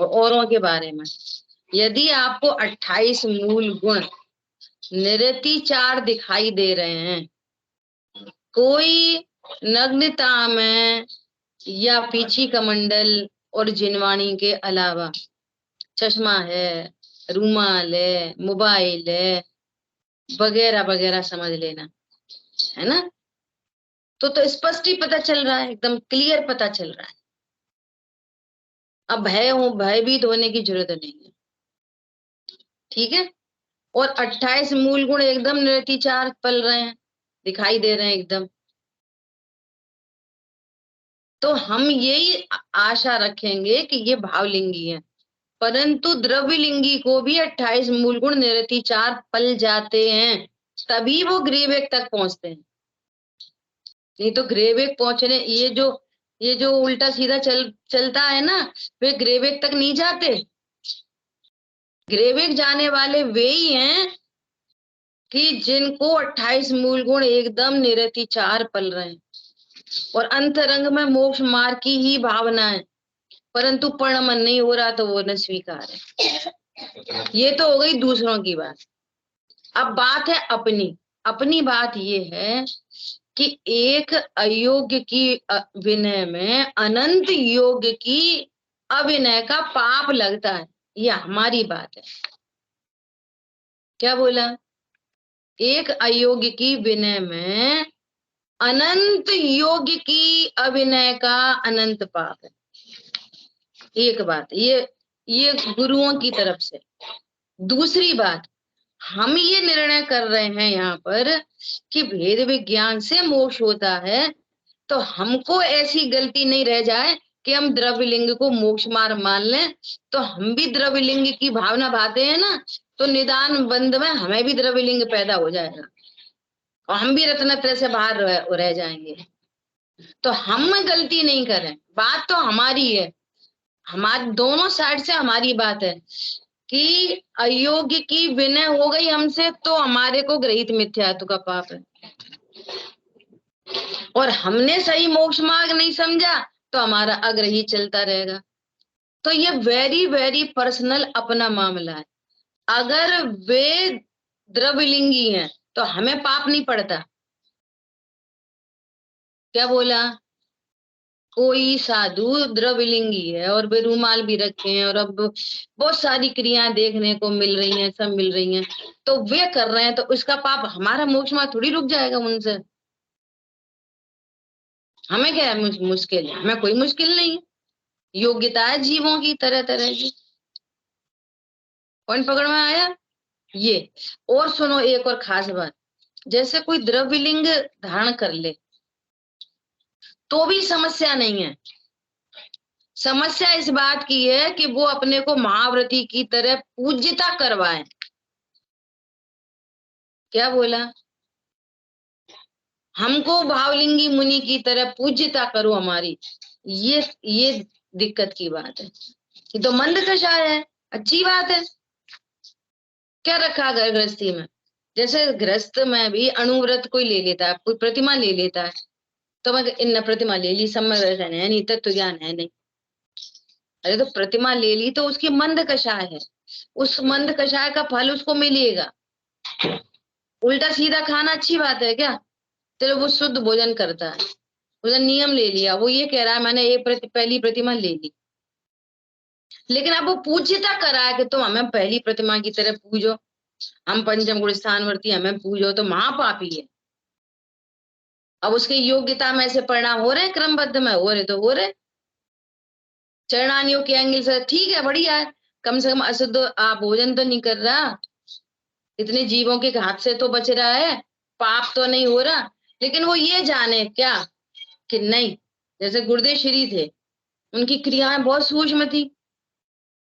औरों के बारे में। यदि आपको 28 मूल गुण निरतिचार दिखाई दे रहे हैं, कोई नग्नता में या पीछी कमंडल और जिनवाणी के अलावा चश्मा है, रूमाल है, मोबाइल है, वगैरह वगैरह समझ लेना, है ना? तो स्पष्ट ही पता चल रहा है, एकदम क्लियर पता चल रहा है। अब भयभीत होने की जरूरत नहीं है, ठीक है? और 28 मूल गुण एकदम निरतिचार पल रहे हैं, दिखाई दे रहे हैं एकदम। तो हम यही आशा रखेंगे कि ये भावलिंगी है, परंतु द्रव्यलिंगी को भी 28 मूल गुण निरतिचार पल जाते हैं, तभी वो ग्रीवेक तक पहुंचते हैं। नहीं तो ग्रेवेक पहुंचने, ये जो उल्टा सीधा चलता है ना, वे ग्रेवेक तक नहीं जाते। ग्रेवेक जाने वाले वे ही हैं कि जिनको 28 मूल गुण एकदम निरतिचार पल रहे हैं और अंतरंग में मोक्ष मार्ग की ही भावना है, परंतु परिणमन नहीं हो रहा तो वो न स्वीकार है। ये तो हो गई दूसरों की बात। अब बात है अपनी बात ये है कि एक अयोग्य की विनय में अनंत योग्य की अविनय का पाप लगता है, ये हमारी बात है। क्या बोला? एक अयोग्य की विनय में अनंत योग्य की अविनय का अनंत पाप है। एक बात ये गुरुओं की तरफ से। दूसरी बात, हम ये निर्णय कर रहे हैं यहाँ पर कि भेद विज्ञान से मोक्ष होता है, तो हमको ऐसी गलती नहीं रह जाए कि हम द्रव्यलिंग को मोक्ष मार्ग मान लें। तो हम भी द्रव्यलिंग की भावना भाते हैं ना, तो निदान बंद में हमें भी द्रव्यलिंग पैदा हो जाएगा और हम भी रत्नत्रय से बाहर रह जाएंगे। तो हम गलती नहीं करें, बात तो हमारी है, हमारी दोनों साइड से हमारी बात है कि अयोग्य की विनय हो गई हमसे तो हमारे को ग्रहित मिथ्यात्व का पाप है, और हमने सही मोक्ष मार्ग नहीं समझा तो हमारा अग्रही चलता रहेगा। तो ये वेरी वेरी पर्सनल अपना मामला है। अगर वे द्रव्यलिंगी हैं तो हमें पाप नहीं पड़ता। क्या बोला? कोई साधु द्रव्यलिंगी है और वे रूमाल भी रखे हैं और अब बहुत सारी क्रियाएं देखने को मिल रही हैं, सब मिल रही हैं, तो वे कर रहे हैं, तो उसका पाप हमारा मोक्ष में थोड़ी रुक जाएगा उनसे। हमें क्या है मुश्किल है? हमें कोई मुश्किल नहीं है, योग्यता है जीवों की तरह तरह की। पॉइंट पकड़ में आया ये? और सुनो एक और खास बात, जैसे कोई द्रव्यलिंग धारण कर ले तो भी समस्या नहीं है। समस्या इस बात की है कि वो अपने को महाव्रती की तरह पूज्यता करवाए। क्या बोला? हमको भावलिंगी मुनि की तरह पूज्यता करो हमारी, ये दिक्कत की बात है। ये तो मंद कषाय है, अच्छी बात है। क्या रखा घर गृहस्थी में? जैसे गृहस्थ में भी अणुव्रत कोई ले लेता है, कोई प्रतिमा ले लेता है, तो मैं इन प्रतिमा ले ली, सब में है नहीं, तत्व ज्ञान है नहीं। अरे तो प्रतिमा ले ली तो उसकी मंद कषाय है, उस मंद कषाय का फल उसको मिलेगा। उल्टा सीधा खाना अच्छी बात है क्या? चलो वो शुद्ध भोजन करता है, उसने नियम ले लिया, वो ये कह रहा है मैंने पहली प्रतिमा ले ली, लेकिन अब वो पूज्यता करा है कि तुम हमें पहली प्रतिमा की तरह पूजो, हम पंचम गुण स्थानवर्ती हमें पूजो, तो महापापी है। अब उसकी योग्यता में से परिणाम हो रहे, क्रमबद्ध में हो रहे तो हो रहे। चरणानियों के एंगल से ठीक है, बढ़िया है, कम से कम अशुद्ध आप भोजन तो नहीं कर रहा, इतने जीवों के हाथ से तो बच रहा है, पाप तो नहीं हो रहा। लेकिन वो ये जाने क्या कि नहीं, जैसे गुरुदेव श्री थे, उनकी क्रियाएं बहुत सूक्ष्म थी,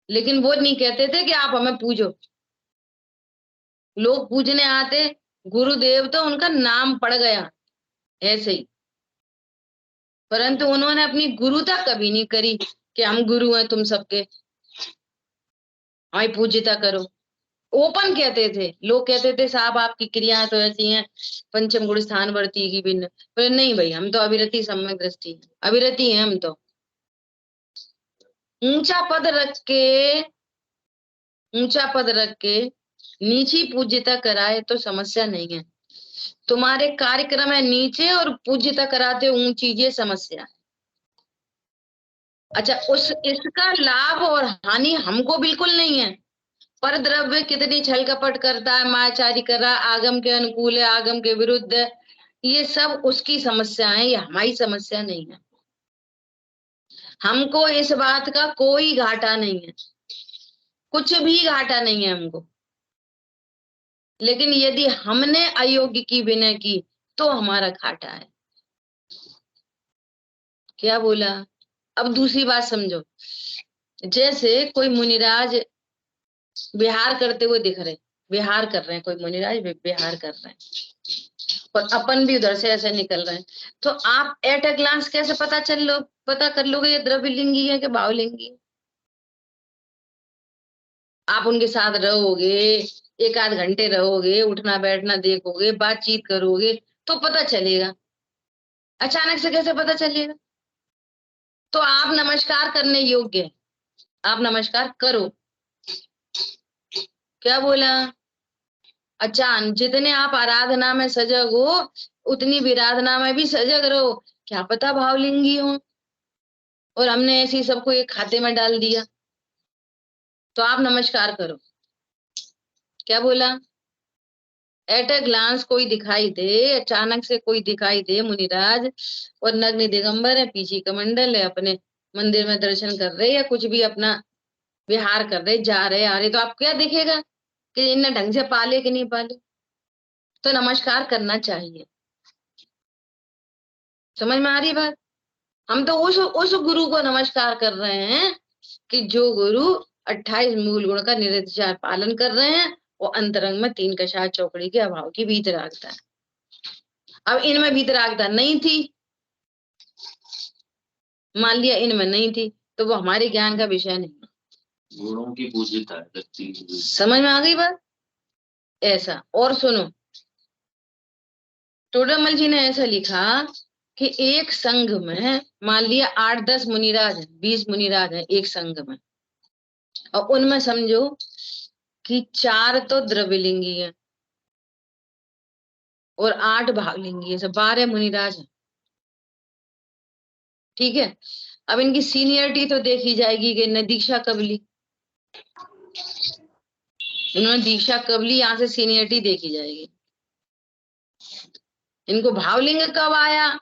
लेकिन वो नहीं कहते थे कि आप हमें पूजो। लोग पूजने आते, गुरुदेव तो उनका नाम पड़ गया ऐसे ही, परंतु उन्होंने अपनी गुरुता कभी नहीं करी कि हम गुरु हैं तुम सबके, हमारी पूज्यता करो। ओपन कहते थे, लोग कहते थे साहब आपकी क्रियाएं तो ऐसी हैं पंचम गुण स्थान वर्ती की भिन्न, पर नहीं भाई, हम तो अविरति सम्यक दृष्टि, अविरति हैं हम तो। ऊंचा पद रख के नीची पूज्यता कराए तो समस्या नहीं है। तुम्हारे कार्यक्रम है नीचे और पूज्यता कराते ऊंची, ये समस्या है। अच्छा, इसका लाभ और हानि हमको बिल्कुल नहीं है। पर द्रव्य कितनी छल कपट करता है, मायाचारी कर रहा, आगम के अनुकूल है, आगम के विरुद्ध है, ये सब उसकी समस्या है, ये हमारी समस्या नहीं है। हमको इस बात का कोई घाटा नहीं है, कुछ भी घाटा नहीं है हमको। लेकिन यदि हमने अयोग्य की विनय की तो हमारा घाटा है। क्या बोला? अब दूसरी बात समझो, जैसे कोई मुनिराज विहार करते हुए दिख रहे, विहार कर रहे हैं, कोई मुनिराज विहार कर रहे हैं और अपन भी उधर से ऐसे निकल रहे हैं, तो आप एट ए ग्लांस कैसे पता कर लोगे ये द्रव्यलिंगी है कि भावलिंगी है? आप उनके साथ रहोगे, एक आध घंटे रहोगे, उठना बैठना देखोगे, बातचीत करोगे तो पता चलेगा। अचानक से कैसे पता चलेगा? तो आप नमस्कार करने योग्य है, आप नमस्कार करो। क्या बोला? अच्छा, जितने आप आराधना में सजग हो उतनी विराधना में भी सजग रहो, क्या पता भावलिंगी हो और हमने ऐसी सबको एक खाते में डाल दिया, तो आप नमस्कार करो। क्या बोला? एट ए ग्लांस कोई दिखाई दे, अचानक से कोई दिखाई दे मुनिराज और नग्न दिगंबर है, पीछे कमंडल है, अपने मंदिर में दर्शन कर रहे या कुछ भी अपना विहार कर रहे, जा रहे आ रहे, तो आप क्या दिखेगा कि इनने ढंग से पाले कि नहीं पाले? तो नमस्कार करना चाहिए। समझ में आ रही बात? हम तो उस गुरु को नमस्कार कर रहे हैं कि जो गुरु 28 मूल गुण का निरंतर पालन कर रहे हैं और अंतरंग में 3 कषाय चौकड़ी के अभाव की वीतरागता है। अब इनमें वीतरागता नहीं थी, मान लिया इनमें नहीं थी, तो वो हमारे ज्ञान का विषय नहीं। गुणों की पूज्यता है। समझ में आ गई बात? ऐसा। और सुनो, टोडरमल जी ने ऐसा लिखा कि एक संघ में मान लिया 8-10 मुनिराज है, 20 मुनिराज है एक संघ में, और उनमें समझो कि 4 तो द्रव्यलिंगी है और 8 भावलिंगी है, 12 मुनिराज है। ठीक है, अब इनकी सीनियरिटी तो देखी जाएगी कि इन्होंने दीक्षा कब ली, इन्होंने दीक्षा कब ली, यहाँ से सीनियरिटी देखी जाएगी। इनको भावलिंग कब आया,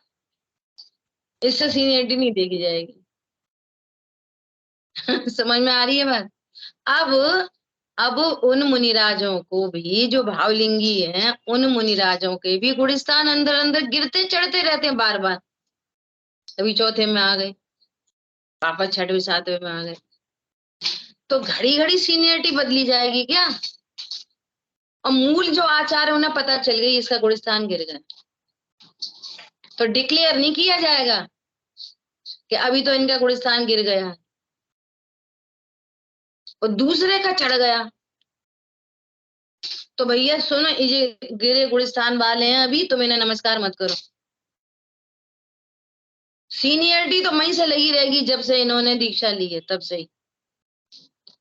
इससे सीनियरिटी नहीं देखी जाएगी। समझ में आ रही है बात? अब उन मुनिराजों को भी जो भावलिंगी हैं, उन मुनिराजों के भी गुणस्थान अंदर अंदर गिरते चढ़ते रहते हैं बार बार। अभी चौथे में आ गए, वापस 6वें 7वें में आ गए, तो घड़ी घड़ी सीनियरिटी बदली जाएगी क्या? और मूल जो आचार है उन्हें पता चल गई इसका गुणस्थान गिर गया, तो डिक्लेयर नहीं किया जाएगा कि अभी तो इनका गुलिस्तान गिर गया है और दूसरे का चढ़ गया, तो भैया सुनो, ये गिरे गुलिस्तान वाले हैं, अभी तुम इन्हें नमस्कार मत करो। सीनियरिटी तो वहीं से लगी रहेगी जब से इन्होंने दीक्षा ली है, तब से ही।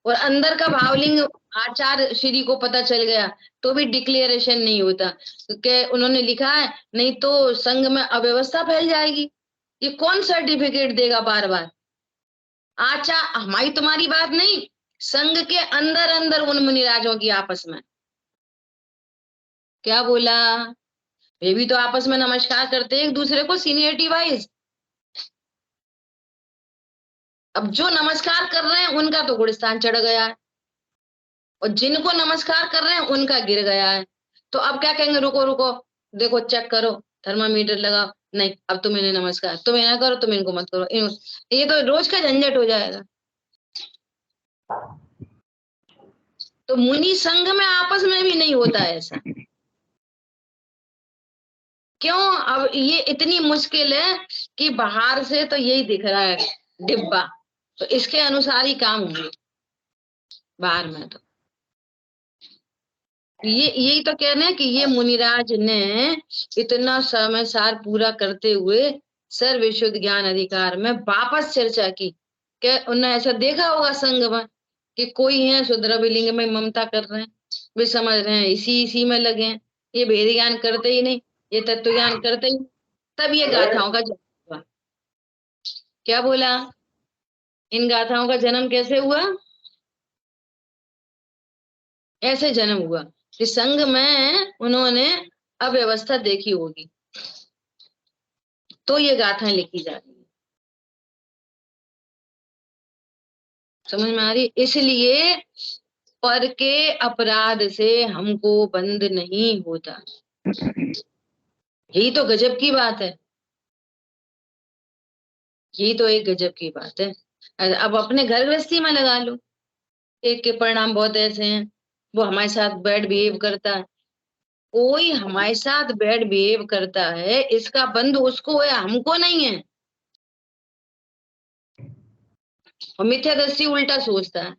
और अंदर का भावलिंग आचार्य श्री को पता चल गया तो भी डिक्लेरेशन नहीं होता, क्योंकि उन्होंने लिखा है नहीं तो संघ में अव्यवस्था फैल जाएगी। ये कौन सर्टिफिकेट देगा बार बार? हमारी तुम्हारी बात नहीं, संघ के अंदर अंदर उन मुनिराजों की आपस में क्या बोला, वे भी तो आपस में नमस्कार करते हैं एक दूसरे को सीनियरिटी वाइज। अब जो नमस्कार कर रहे हैं उनका तो गुलिस्तान चढ़ गया है और जिनको नमस्कार कर रहे हैं उनका गिर गया है। तो अब क्या कहेंगे, रुको रुको, देखो चेक करो, थर्मामीटर लगाओ, नहीं अब तुम इन्हें नमस्कार, तुम इन्हें करो, तुम इनको मत करो। ये तो रोज का झंझट हो जाएगा। तो मुनि संघ में आपस में भी नहीं होता ऐसा, क्यों? अब ये इतनी मुश्किल है कि बाहर से तो यही दिख रहा है डिब्बा, तो इसके अनुसार ही काम होंगे बाहर में। तो ये यही तो कहना है कि ये मुनिराज ने इतना समय सार पूरा करते हुए सर्व विशुद्ध ज्ञान अधिकार में वापस चर्चा की। क्या उन्होंने ऐसा देखा होगा संघ में कि कोई है शुद्र लिंग में ममता कर रहे हैं, वे समझ रहे हैं इसी इसी में लगे हैं, ये भेद ज्ञान करते ही नहीं, ये तत्व ज्ञान करते ही। तब ये गाथाओं का जन्म हुआ। क्या बोला? इन गाथाओं का जन्म कैसे हुआ? ऐसे जन्म हुआ कि संघ में उन्होंने अव्यवस्था देखी होगी, तो ये गाथाएं लिखी जा रही है। समझ में आ रही? इसलिए पर के अपराध से हमको बंद नहीं होता। यही तो गजब की बात है, यही तो एक गजब की बात है। अब अपने घर गृहस्थी में लगा लो, एक के परिणाम बहुत ऐसे हैं, वो हमारे साथ बैड बिहेव करता है, कोई हमारे साथ बैड बिहेव करता है इसका बंद उसको है, हमको नहीं है। और मिथ्यादर्शी उल्टा सोचता है,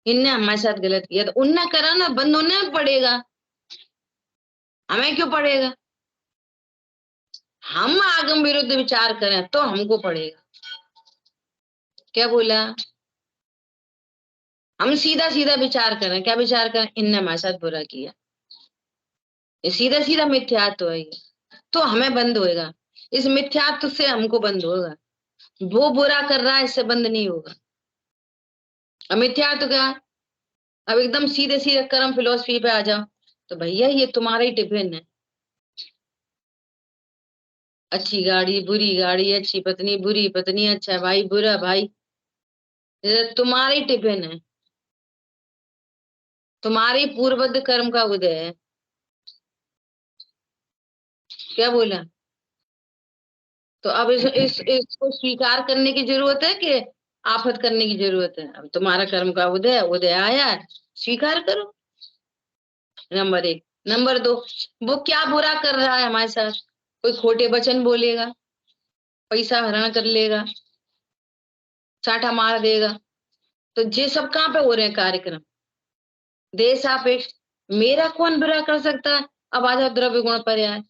इनने हमारे साथ गलत किया तो उनने करा ना, बंद उन्हें पड़ेगा, हमें क्यों पड़ेगा? हम आगम विरुद्ध विचार करें तो हमको पड़ेगा। क्या बोला? हम सीधा सीधा विचार करें, क्या विचार करें? इनने हमारे साथ बुरा किया, ये सीधा सीधा मिथ्यात्व है ये, तो हमें बंद होएगा, इस मिथ्यात्व से हमको बंद होगा। वो बुरा कर रहा है इससे बंद नहीं होगा। अब मिथ्यात्व क्या? अब एकदम सीधे सीधे कर्म फिलोसफी पे आ जाओ, तो भैया ये तुम्हारा ही टिफिन है। अच्छी गाड़ी बुरी गाड़ी, अच्छी पत्नी बुरी पत्नी, अच्छा भाई बुरा भाई, ये तुम्हारा ही टिफिन है, तुम्हारे पूर्वबद्ध कर्म का उदय है। क्या बोला? तो अब इसको स्वीकार करने की जरूरत है कि आफत करने की जरूरत है? अब तुम्हारा कर्म का उदय उदय आया है, स्वीकार करो। नंबर एक। नंबर दो, वो क्या बुरा कर रहा है हमारे साथ? कोई खोटे वचन बोलेगा, पैसा हरण कर लेगा, चाटा मार देगा, तो ये सब कहाँ पे हो रहे हैं कार्यक्रम? देश सापेक्ष। मेरा कौन बुरा कर सकता है? अब आ जाओ द्रव्य गुण पर्याय,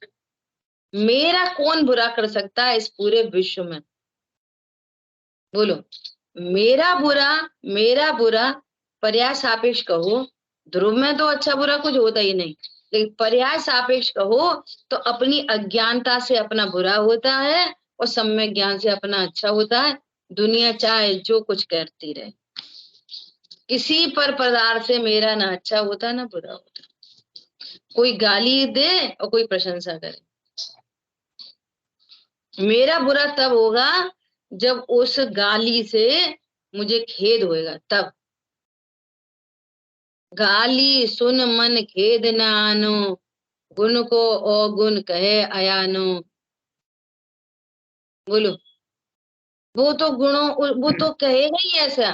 मेरा कौन बुरा कर सकता है इस पूरे विश्व में? बोलो। मेरा बुरा पर्याय सापेक्ष कहो, ध्रुव में तो अच्छा बुरा कुछ होता ही नहीं, लेकिन पर्याय सापेक्ष कहो तो अपनी अज्ञानता से अपना बुरा होता है और सम्यक ज्ञान से अपना अच्छा होता है। दुनिया चाहे जो कुछ करती रहे, किसी पर पदार्थ से मेरा ना अच्छा होता ना बुरा होता। कोई गाली दे और कोई प्रशंसा करे, मेरा बुरा तब होगा जब उस गाली से मुझे खेद होएगा, तब। गाली सुन मन खेद न आनो, गुण को अवगुण कहे अयानो। बोलो। वो तो कहेगा ही ऐसा।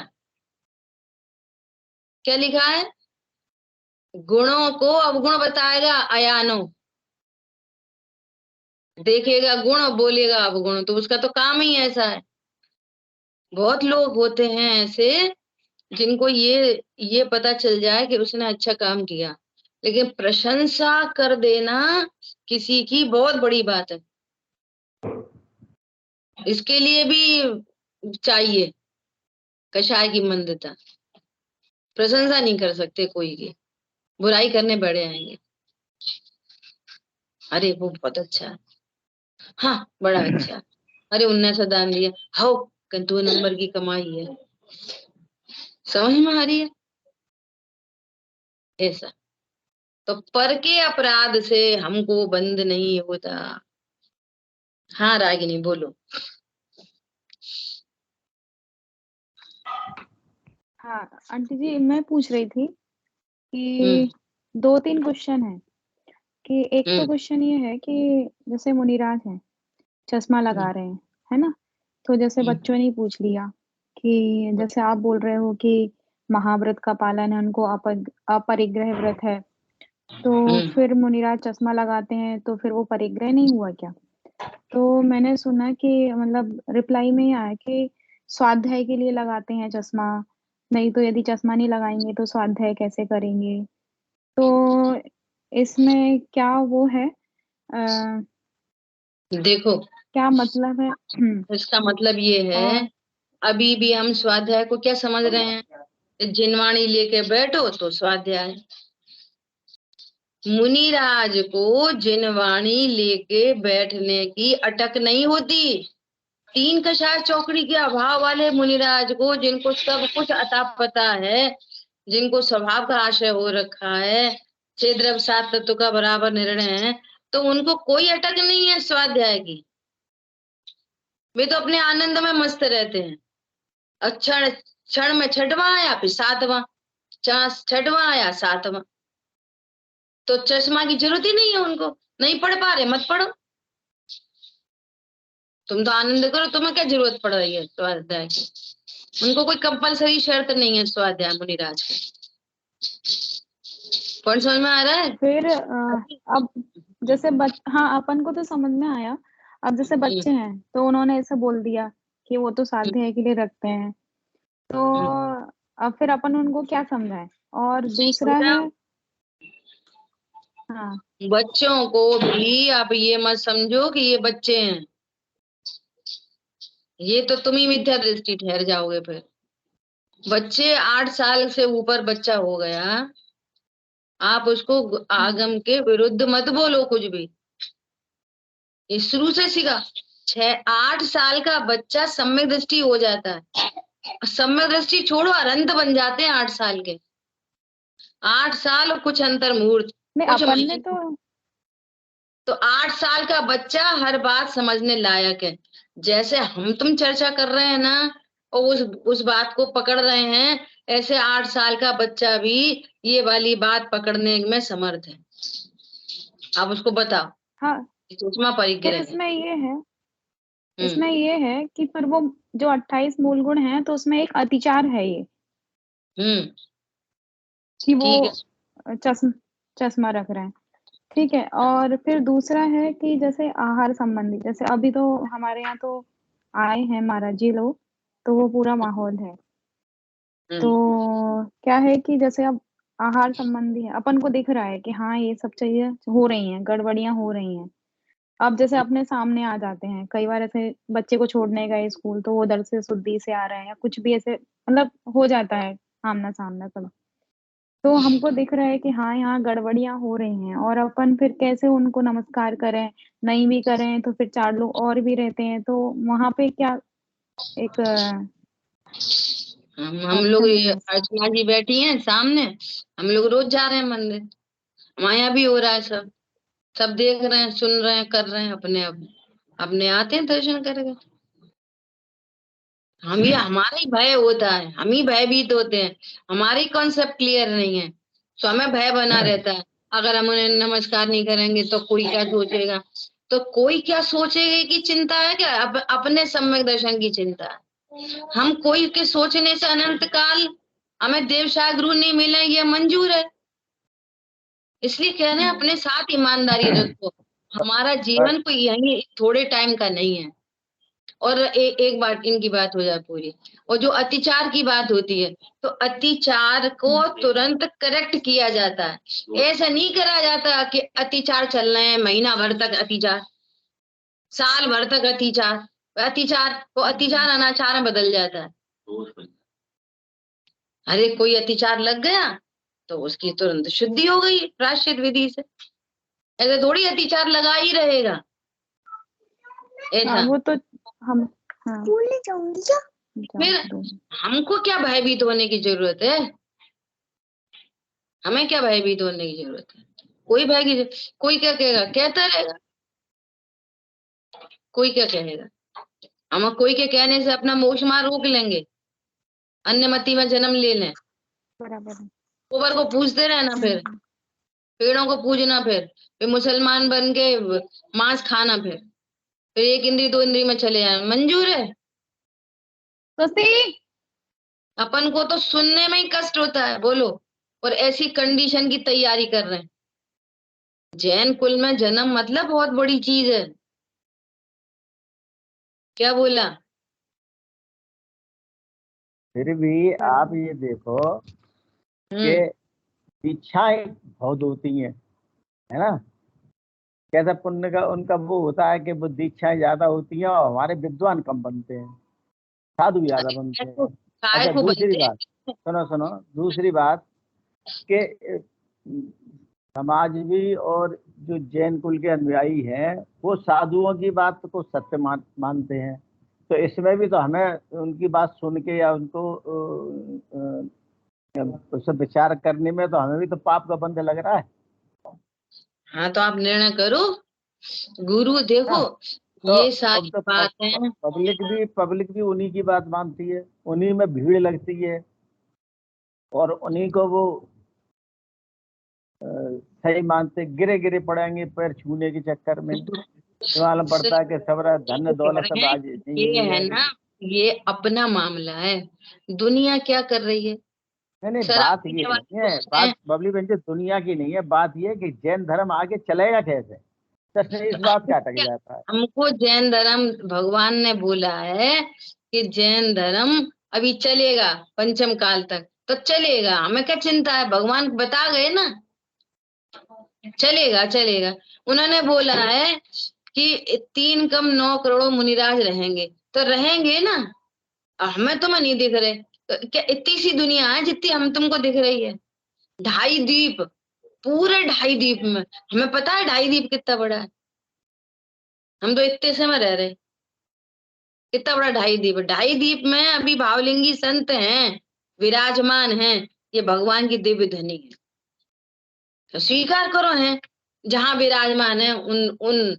क्या लिखा है? गुणों को अवगुण बताएगा अयानो। देखेगा गुण और बोलेगा अवगुण, तो उसका तो काम ही ऐसा है। बहुत लोग होते हैं ऐसे जिनको ये पता चल जाए कि उसने अच्छा काम किया, लेकिन प्रशंसा कर देना किसी की बहुत बड़ी बात है। इसके लिए भी चाहिए कषाय की मंदता। प्रशंसा नहीं कर सकते कोई की, बुराई करने बैठे आएंगे। अरे वो बहुत अच्छा है, हाँ बड़ा अच्छा, अरे उन्ने से दान दिया, हो 2 नंबर की कमाई है। समझ में आ रही है? ऐसा तो पर के अपराध से हमको बंद नहीं होता। हाँ रागिनी बोलो। हाँ आंटी जी, मैं पूछ रही थी हम्म कि 2-3 क्वेश्चन है कि एक तो हम्म क्वेश्चन ये है कि जैसे मुनिराज हैं, चश्मा लगा रहे हैं, है ना? तो जैसे हम्म बच्चों ने ही पूछ लिया कि जैसे आप बोल रहे हो कि महाव्रत का पालन है, उनको अपरिग्रह व्रत है, तो हम्म फिर मुनिराज चश्मा लगाते हैं, तो फिर वो परिग्रह नहीं हुआ क्या? तो मैंने सुना कि मतलब रिप्लाई में ही आया कि स्वाध्याय के लिए लगाते हैं चश्मा, नहीं तो यदि चश्मा नहीं लगाएंगे तो स्वाध्याय कैसे करेंगे? तो इसमें क्या वो है, देखो क्या मतलब है? इसका मतलब ये है, और अभी भी हम स्वाध्याय को क्या समझ रहे हैं? जिनवाणी लेके बैठो तो स्वाध्याय। मुनिराज को जिनवाणी लेके बैठने की अटक नहीं होती। 3 कषाय चौकड़ी के अभाव वाले मुनिराज को, जिनको सब कुछ अता पता है, जिनको स्वभाव का आशय हो रखा है, 6 द्रव्य 7 तत्व का बराबर निर्णय है, तो उनको कोई अटक नहीं है स्वाध्याय की। वे तो अपने आनंद में मस्त रहते हैं। और क्षण क्षण में 6वां आया, फिर 7वां, 6वां आया 7वां, तो चश्मा की जरूरत ही नहीं है उनको। नहीं पढ़ पा रहे, मत पढ़ो, तुम तो आनंद करो, तुम्हें क्या जरूरत पड़ रही है स्वाध्याय की? उनको कोई कंपलसरी शर्त नहीं है स्वाध्याय मुनिराज की। कौन समझ में आ रहा है? फिर अब जैसे हाँ, अपन को तो समझ में आया। अब जैसे बच्चे हैं तो उन्होंने ऐसे बोल दिया कि वो तो स्वाध्याय के लिए रखते हैं, तो अब फिर अपन उनको क्या समझाएं? और दूसरा है, हाँ बच्चों को भी आप ये मत समझो कि ये बच्चे हैं, ये तो तुम ही मिथ्या दृष्टि ठहर जाओगे फिर। बच्चे 8 साल से ऊपर बच्चा हो गया, आप उसको आगम के विरुद्ध मत बोलो कुछ भी। ये शुरू से सीखा। 6-8 साल का बच्चा सम्यक दृष्टि हो जाता है। सम्यक दृष्टि छोड़ो, अरंत बन जाते हैं 8 साल के। 8 साल और कुछ अंतर मुहूर्त, नहीं, कुछ अपन ने महीने, तो 8 साल का बच्चा हर बात समझने लायक है। जैसे हम तुम चर्चा कर रहे हैं ना, और उस बात को पकड़ रहे हैं, ऐसे 8 साल का बच्चा भी ये वाली बात पकड़ने में समर्थ है। आप उसको बताओ हाँ, कि चश्मा फिर परिग्रह है। इसमें ये है कि फिर वो जो 28 मूल गुण हैं, तो उसमें एक अतिचार है ये हम्म कि वो ठीक है। चश्मा रख रहे हैं। ठीक है, और फिर दूसरा है कि जैसे आहार संबंधी, जैसे अभी तो हमारे यहाँ तो आए हैं महाराज जी लोग, तो वो पूरा माहौल है। तो हम्म क्या है कि जैसे अब आहार संबंधी है, अपन को दिख रहा है कि हाँ ये सब चीजें हो रही हैं, गड़बड़ियां हो रही हैं। अब जैसे अपने सामने आ जाते हैं, कई बार ऐसे बच्चे को छोड़ने गए स्कूल, तो वो उधर से शुद्धि से आ रहे हैं या कुछ भी ऐसे, मतलब हो जाता है आमना सामना सब। तो हमको दिख रहा है कि हाँ यहाँ गड़बड़ियां हो रही हैं, और अपन फिर कैसे उनको नमस्कार करें? नहीं भी करें तो फिर 4 लोग और भी रहते हैं, तो वहां पे क्या एक हम लोग, ऑप्शन ये है? अर्चना जी बैठी हैं सामने, हम लोग रोज जा रहे हैं मंदिर, हमारे यहाँ भी हो रहा है सब। सब देख रहे हैं, सुन रहे हैं, कर रहे हैं, अपने अपने आते हैं दर्शन करके। हम ही, हमारा ही भय होता है, हम ही भयभीत होते हैं, हमारी कॉन्सेप्ट क्लियर नहीं है, तो हमें भय बना रहता है। अगर हम उन्हें नमस्कार नहीं करेंगे तो कोई क्या सोचेगा, तो कोई क्या सोचेगा की चिंता है क्या? अपने सम्यक दर्शन की चिंता है। हम कोई के सोचने से अनंत काल हमें देवशाह गुरु नहीं मिले, ये मंजूर है। इसलिए कह रहे हैं अपने साथ ईमानदारी रखो। हमारा जीवन कोई यही थोड़े टाइम का नहीं है। और एक बात इनकी बात हो जाए पूरी। और जो अतिचार की बात होती है, तो अतिचार को तुरंत करेक्ट किया जाता है। ऐसा नहीं करा जाता कि अतिचार चल रहे हैं, महीना भर तक अतिचार, साल भर तक अतिचार, अतिचार अनाचार में बदल जाता है। अरे कोई अतिचार लग गया तो उसकी तुरंत शुद्धि हो गई प्रायश्चित विधि से। ऐसे थोड़ी अतिचार लगा ही रहेगा ऐसा। वो तो हम फिर हमको क्या भयभीत होने की जरूरत है? हमें क्या भयभीत होने की जरूरत है? कोई कोई क्या कहेगा, कहता रहेगा। कोई क्या कहेगा? हम कोई के कहने से अपना मोक्ष मार्ग रोक लेंगे, अन्यमति में जन्म ले लें, बराबर। गोबर को पूजते रहना, फिर पेड़ों को पूजना, फिर मुसलमान बन के मांस खाना, फिर एक इंद्री दो इंद्री में चले जाना मंजूर है? अपन को तो सुनने में ही कष्ट होता है, बोलो। और ऐसी कंडीशन की तैयारी कर रहे हैं। जैन कुल में जन्म मतलब बहुत बड़ी चीज है। क्या बोला? फिर भी आप ये देखो कि इच्छाएं बहुत होती हैं, है ना। कैसा पुण्य का उनका वो होता है कि वो दीक्षाएं ज्यादा होती हैं और हमारे विद्वान कम बनते हैं, साधु ज्यादा बनते हैं। काय अच्छा को दूसरी बनते? बात, सुनो सुनो, दूसरी बात कि समाजवी और जो जैन कुल के अनुयायी हैं वो साधुओं की बात को सत्य मानते हैं। तो इसमें भी तो हमें उनकी बात सुन के या उनको उस विचार करने में तो हमें भी तो पाप का बंध लग रहा है। हाँ तो आप निर्णय करो गुरु। देखो हाँ, तो ये अब सारी तो बातें पब्लिक भी उन्हीं की बात मानती है, उन्हीं में भीड़ लगती है और उन्हीं को वो सही मानते, गिरे गिरे पड़ेंगे पैर छूने के चक्कर में। मालूम पड़ता है कि सबरा धन दौलत सब आज नहीं ये हुई है है। ना, ये अपना मामला है। दुनिया क्या कर रही है? नहीं नहीं, शराब बात ये पीने नहीं वाले है, लोग हैं। बात बबली बहन जी दुनिया की नहीं है, बात ये है कि जैन धर्म आगे चलेगा कैसे, प्रश्न इस बात का अटक जाता है। हमको जैन धर्म भगवान ने बोला है कि जैन धर्म अभी चलेगा पंचम काल तक, तो चलेगा। हमें क्या चिंता है? भगवान बता गए ना, चलेगा चलेगा। उन्होंने बोला है कि 3 कम 9 करोड़ मुनिराज रहेंगे, तो रहेंगे ना। हमें तुम्हें नहीं दिख रहे, तो क्या इतनी सी दुनिया है जितनी हम तुमको दिख रही है? 2.5 द्वीप, पूरे 2.5 द्वीप में हमें पता है 2.5 द्वीप कितना बड़ा है? हम तो इतने से में रह रहे। कितना बड़ा 2.5 द्वीप? 2.5 द्वीप में अभी भावलिंगी संत हैं, विराजमान हैं। ये भगवान की दिव्य धनी है, तो स्वीकार करो हैं। जहां विराजमान है उन उन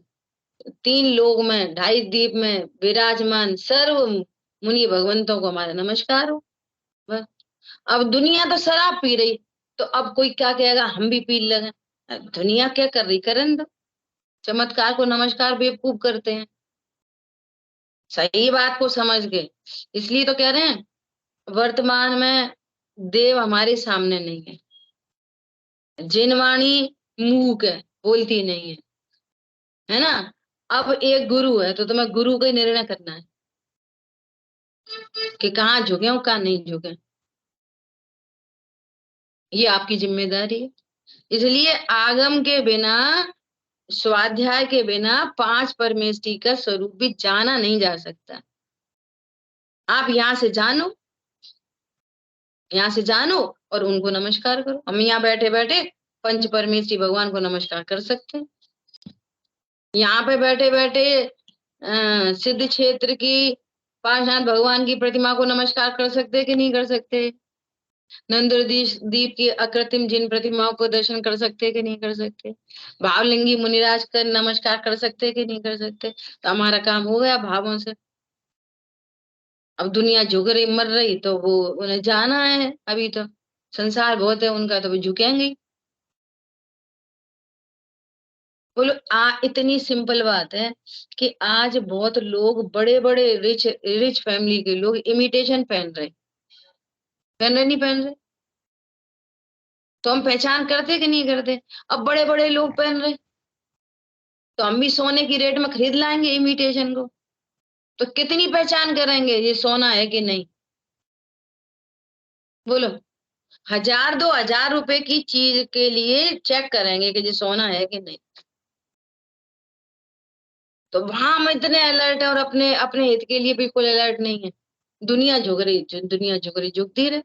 3 लोग में, 2.5 द्वीप में विराजमान सर्व मुनि भगवंतों को हमारा नमस्कार हो। बस। अब दुनिया तो शराब पी रही, तो अब कोई क्या कहेगा हम भी पी लगे। अब दुनिया क्या कर रही, करन दो। चमत्कार को नमस्कार बेवकूफ करते हैं, सही बात को समझ के। इसलिए तो कह रहे हैं वर्तमान में देव हमारे सामने नहीं है। जिनवाणी मूक है, बोलती नहीं है ना। अब एक गुरु है तो तुम्हें गुरु का ही निर्णय करना है कि कहाँ झुके हो कहाँ नहीं झुके। ये आपकी जिम्मेदारी है। इसलिए आगम के बिना, स्वाध्याय के बिना 5 परमेष्टि का स्वरूप भी जाना नहीं जा सकता। आप यहाँ से जानो, यहाँ से जानो और उनको नमस्कार करो। हम यहाँ बैठे बैठे पंच परमेष्टि भगवान को नमस्कार कर सकते हैं। यहाँ पे बैठे बैठे सिद्ध क्षेत्र की पार्श्वनाथ भगवान की प्रतिमा को नमस्कार कर सकते कि नहीं कर सकते? नंदुरदीप दीप की अकृत्रिम जिन प्रतिमाओं को दर्शन कर सकते कि नहीं कर सकते? भावलिंगी मुनिराज कर नमस्कार कर सकते कि नहीं कर सकते? तो हमारा काम हो गया भावों से। अब दुनिया झुक रही मर रही तो वो उन्हें जाना है। अभी तो संसार बहुत है उनका, तो वो झुकेंगे ही। बोलो इतनी सिंपल बात है कि आज बहुत लोग, बड़े बड़े रिच रिच फैमिली के लोग इमिटेशन पहन रहे नहीं पहन रहे? तो हम पहचान करते कि नहीं करते? अब बड़े बड़े लोग पहन रहे, तो हम भी सोने की रेट में खरीद लाएंगे इमिटेशन को, तो कितनी पहचान करेंगे ये सोना है कि नहीं? बोलो, 1000-2000 रुपए की चीज के लिए चेक करेंगे कि ये सोना है कि नहीं। तो वहां हम इतने अलर्ट है और अपने अपने हित के लिए बिल्कुल अलर्ट नहीं है। दुनिया झुक रही, दुनिया झुक रही, झुकती रहे।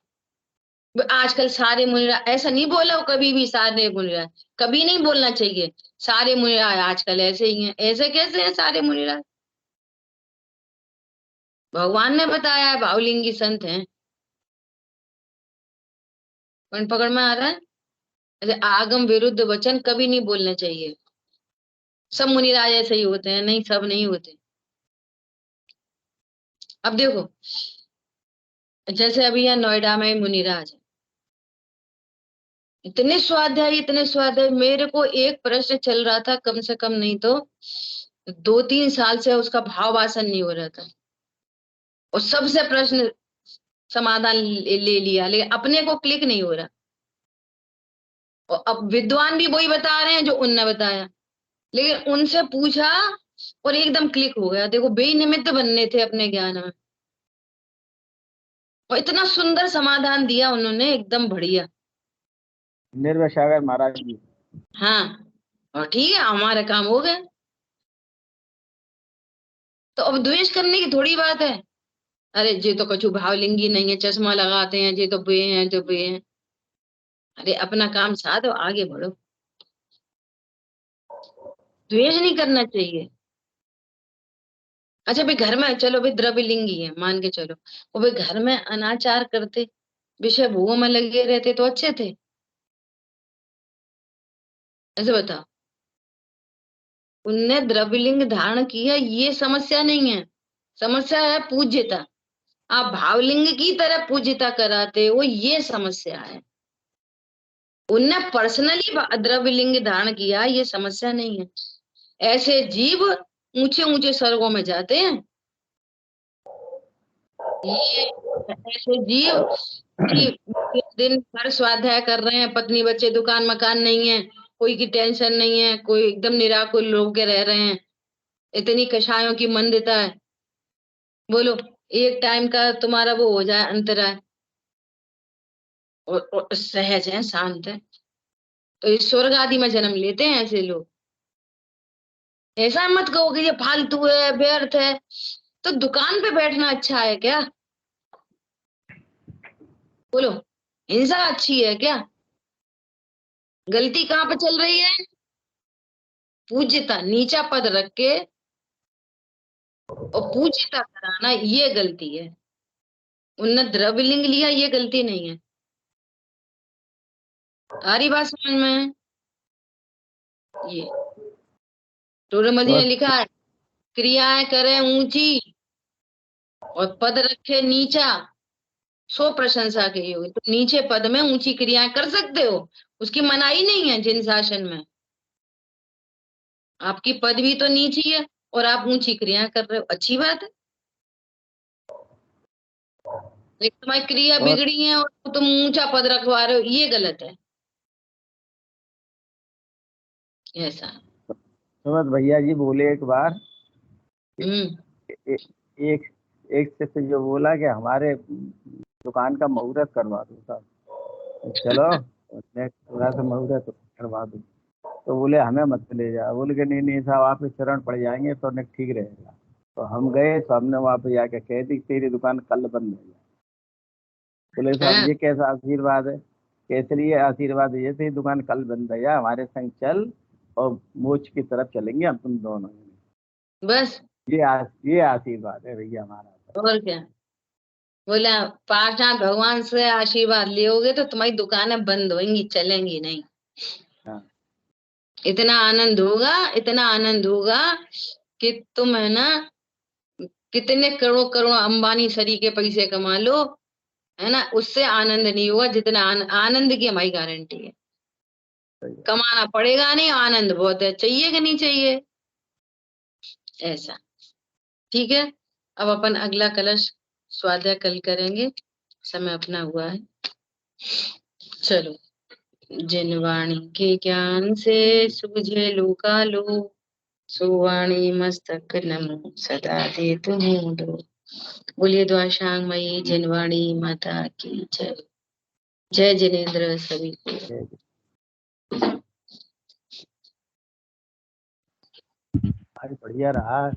आजकल सारे मुनिरा, ऐसा नहीं बोला हो कभी भी सारे मुनिरा, कभी नहीं बोलना चाहिए सारे मुनिरा आजकल ऐसे ही हैं। ऐसे कैसे हैं सारे मुनिरा? भगवान ने बताया है भावलिंगी संत हैं। कौन पकड़ में आ रहा है? ऐसे आगम विरुद्ध वचन कभी नहीं बोलने चाहिए। सब मुनिराज ऐसे ही होते हैं? नहीं, सब नहीं होते। अब देखो, जैसे अभी यहाँ नोएडा में मुनिराज है, इतने स्वाध्याय, मेरे को एक प्रश्न चल रहा था कम से कम नहीं तो 2-3 साल से, उसका भाव वासन नहीं हो रहा था, और सबसे प्रश्न समाधान ले लिया, लेकिन अपने को क्लिक नहीं हो रहा। और अब विद्वान भी वही बता रहे हैं जो उनने बताया, लेकिन उनसे पूछा और एकदम क्लिक हो गया। देखो, बेनिमित्त बनने थे अपने ज्ञान में, और इतना सुंदर समाधान दिया उन्होंने, एकदम बढ़िया। निर्भय सागर महाराज जी। हाँ, और ठीक है, हमारा काम हो गया। तो अब द्वेष करने की थोड़ी बात है। अरे ये तो कछु भावलिंगी नहीं है, चश्मा लगाते हैं, ये तो बे हैं, जो बे हैं। अरे अपना काम साधो, आगे बढ़ो, द्वेष नहीं करना चाहिए। अच्छा भाई, घर में चलो भाई द्रव्यलिंगी है मान के चलो, वो भाई घर में अनाचार करते, विषय भोगों में लगे रहते तो अच्छे थे? ऐसे बताओ, उनने द्रव्यलिंग धारण किया, ये समस्या नहीं है। समस्या है पूज्यता, आप भावलिंग की तरह पूज्यता कराते हो, ये समस्या है। उनने पर्सनली द्रव्यलिंग धारण किया, ये समस्या नहीं है। ऐसे जीव ऊंचे ऊंचे स्वर्गों में जाते हैं। ये ऐसे जीव कि दिन भर स्वाध्याय कर रहे हैं, पत्नी बच्चे दुकान मकान नहीं है, कोई की टेंशन नहीं है, कोई एकदम निराकुल लोग के रह रहे हैं, इतनी कषायों की मंदता है। बोलो, एक टाइम का तुम्हारा वो हो जाए अंतराय, और सहज है, शांत है, तो इस स्वर्ग आदि में जन्म लेते हैं ऐसे लोग। ऐसा मत कहो कि ये फालतू है, व्यर्थ है। तो दुकान पे बैठना अच्छा है क्या? बोलो, हिंसा अच्छी है क्या? गलती कहाँ पे चल रही है? पूज्यता नीचा पद रख के और पूज्यता कराना, ये गलती है। उनने द्रव्यलिंग लिया, ये गलती नहीं है। सारी बात समझ में? ये टोरमल ने बहुत लिखा है, क्रियाएं करें ऊंची और पद रखे नीचा, सो प्रशंसा के योग्य। तो नीचे पद में ऊंची क्रियाएं कर सकते हो, उसकी मनाही नहीं है जिन शासन में। आपकी पदवी तो नीची है और आप ऊंची क्रियाएं कर रहे हो, अच्छी बात है। लेकिन तुम्हारी क्रिया बहुत बिगड़ी है और तुम ऊंचा पद रखवा रहे हो, ये गलत है। ऐसा। सुमत भैया जी बोले एक बार, हम्म। ए, एक एक शिष्य जो बोला कि हमारे दुकान का मुहूर्त करवा दो साहब। चलो, उसने थोड़ा सा मुहूर्त करवा दो। तो बोले हमें मत ले जा। बोले कि नहीं नहीं साहब, आपके चरण पड़ जाएंगे तो नहीं, ठीक रहेगा। तो हम गए तो हमने वहाँ पे जाके कह दी तेरी दुकान कल बंद हो जाए। बोले साहब हाँ, ये कैसा आशीर्वाद है? कैसे लिए आशीर्वाद? ये तेरी दुकान कल बंद है, या हमारे संग चल और मोच की तरफ चलेंगे हम तुम दोनों। बस। ये आशीर्वाद है भैया हमारा। और क्या? बोला, पाठनाथ भगवान से आशीर्वाद लियोगे तो तुम्हारी दुकानें बंद होंगी, चलेंगी नहीं। हाँ। इतना आनंद होगा, इतना आनंद होगा कि तुम है ना, कितने करोड़ करोड़ अंबानी सरी के पैसे कमा लो, है ना, उससे आनंद नहीं होगा जितना आनंद की हमारी गारंटी है। सही है। कमाना पड़ेगा नहीं, आनंद बहुत है, चाहिए कि नहीं चाहिए? ऐसा। ठीक है, अब अपन अगला कलश स्वाध्याय कल करेंगे, समय अपना हुआ है। चलो, जिन वाणी के ज्ञान से सूझे लोकालो, सुवाणी मस्तक नमो सदा दे तुम मोदो। बोलिए द्वाशांग मई जिनवाणी माता की जय। जय जिनेन्द्र सभी को। आज बढ़िया रहा।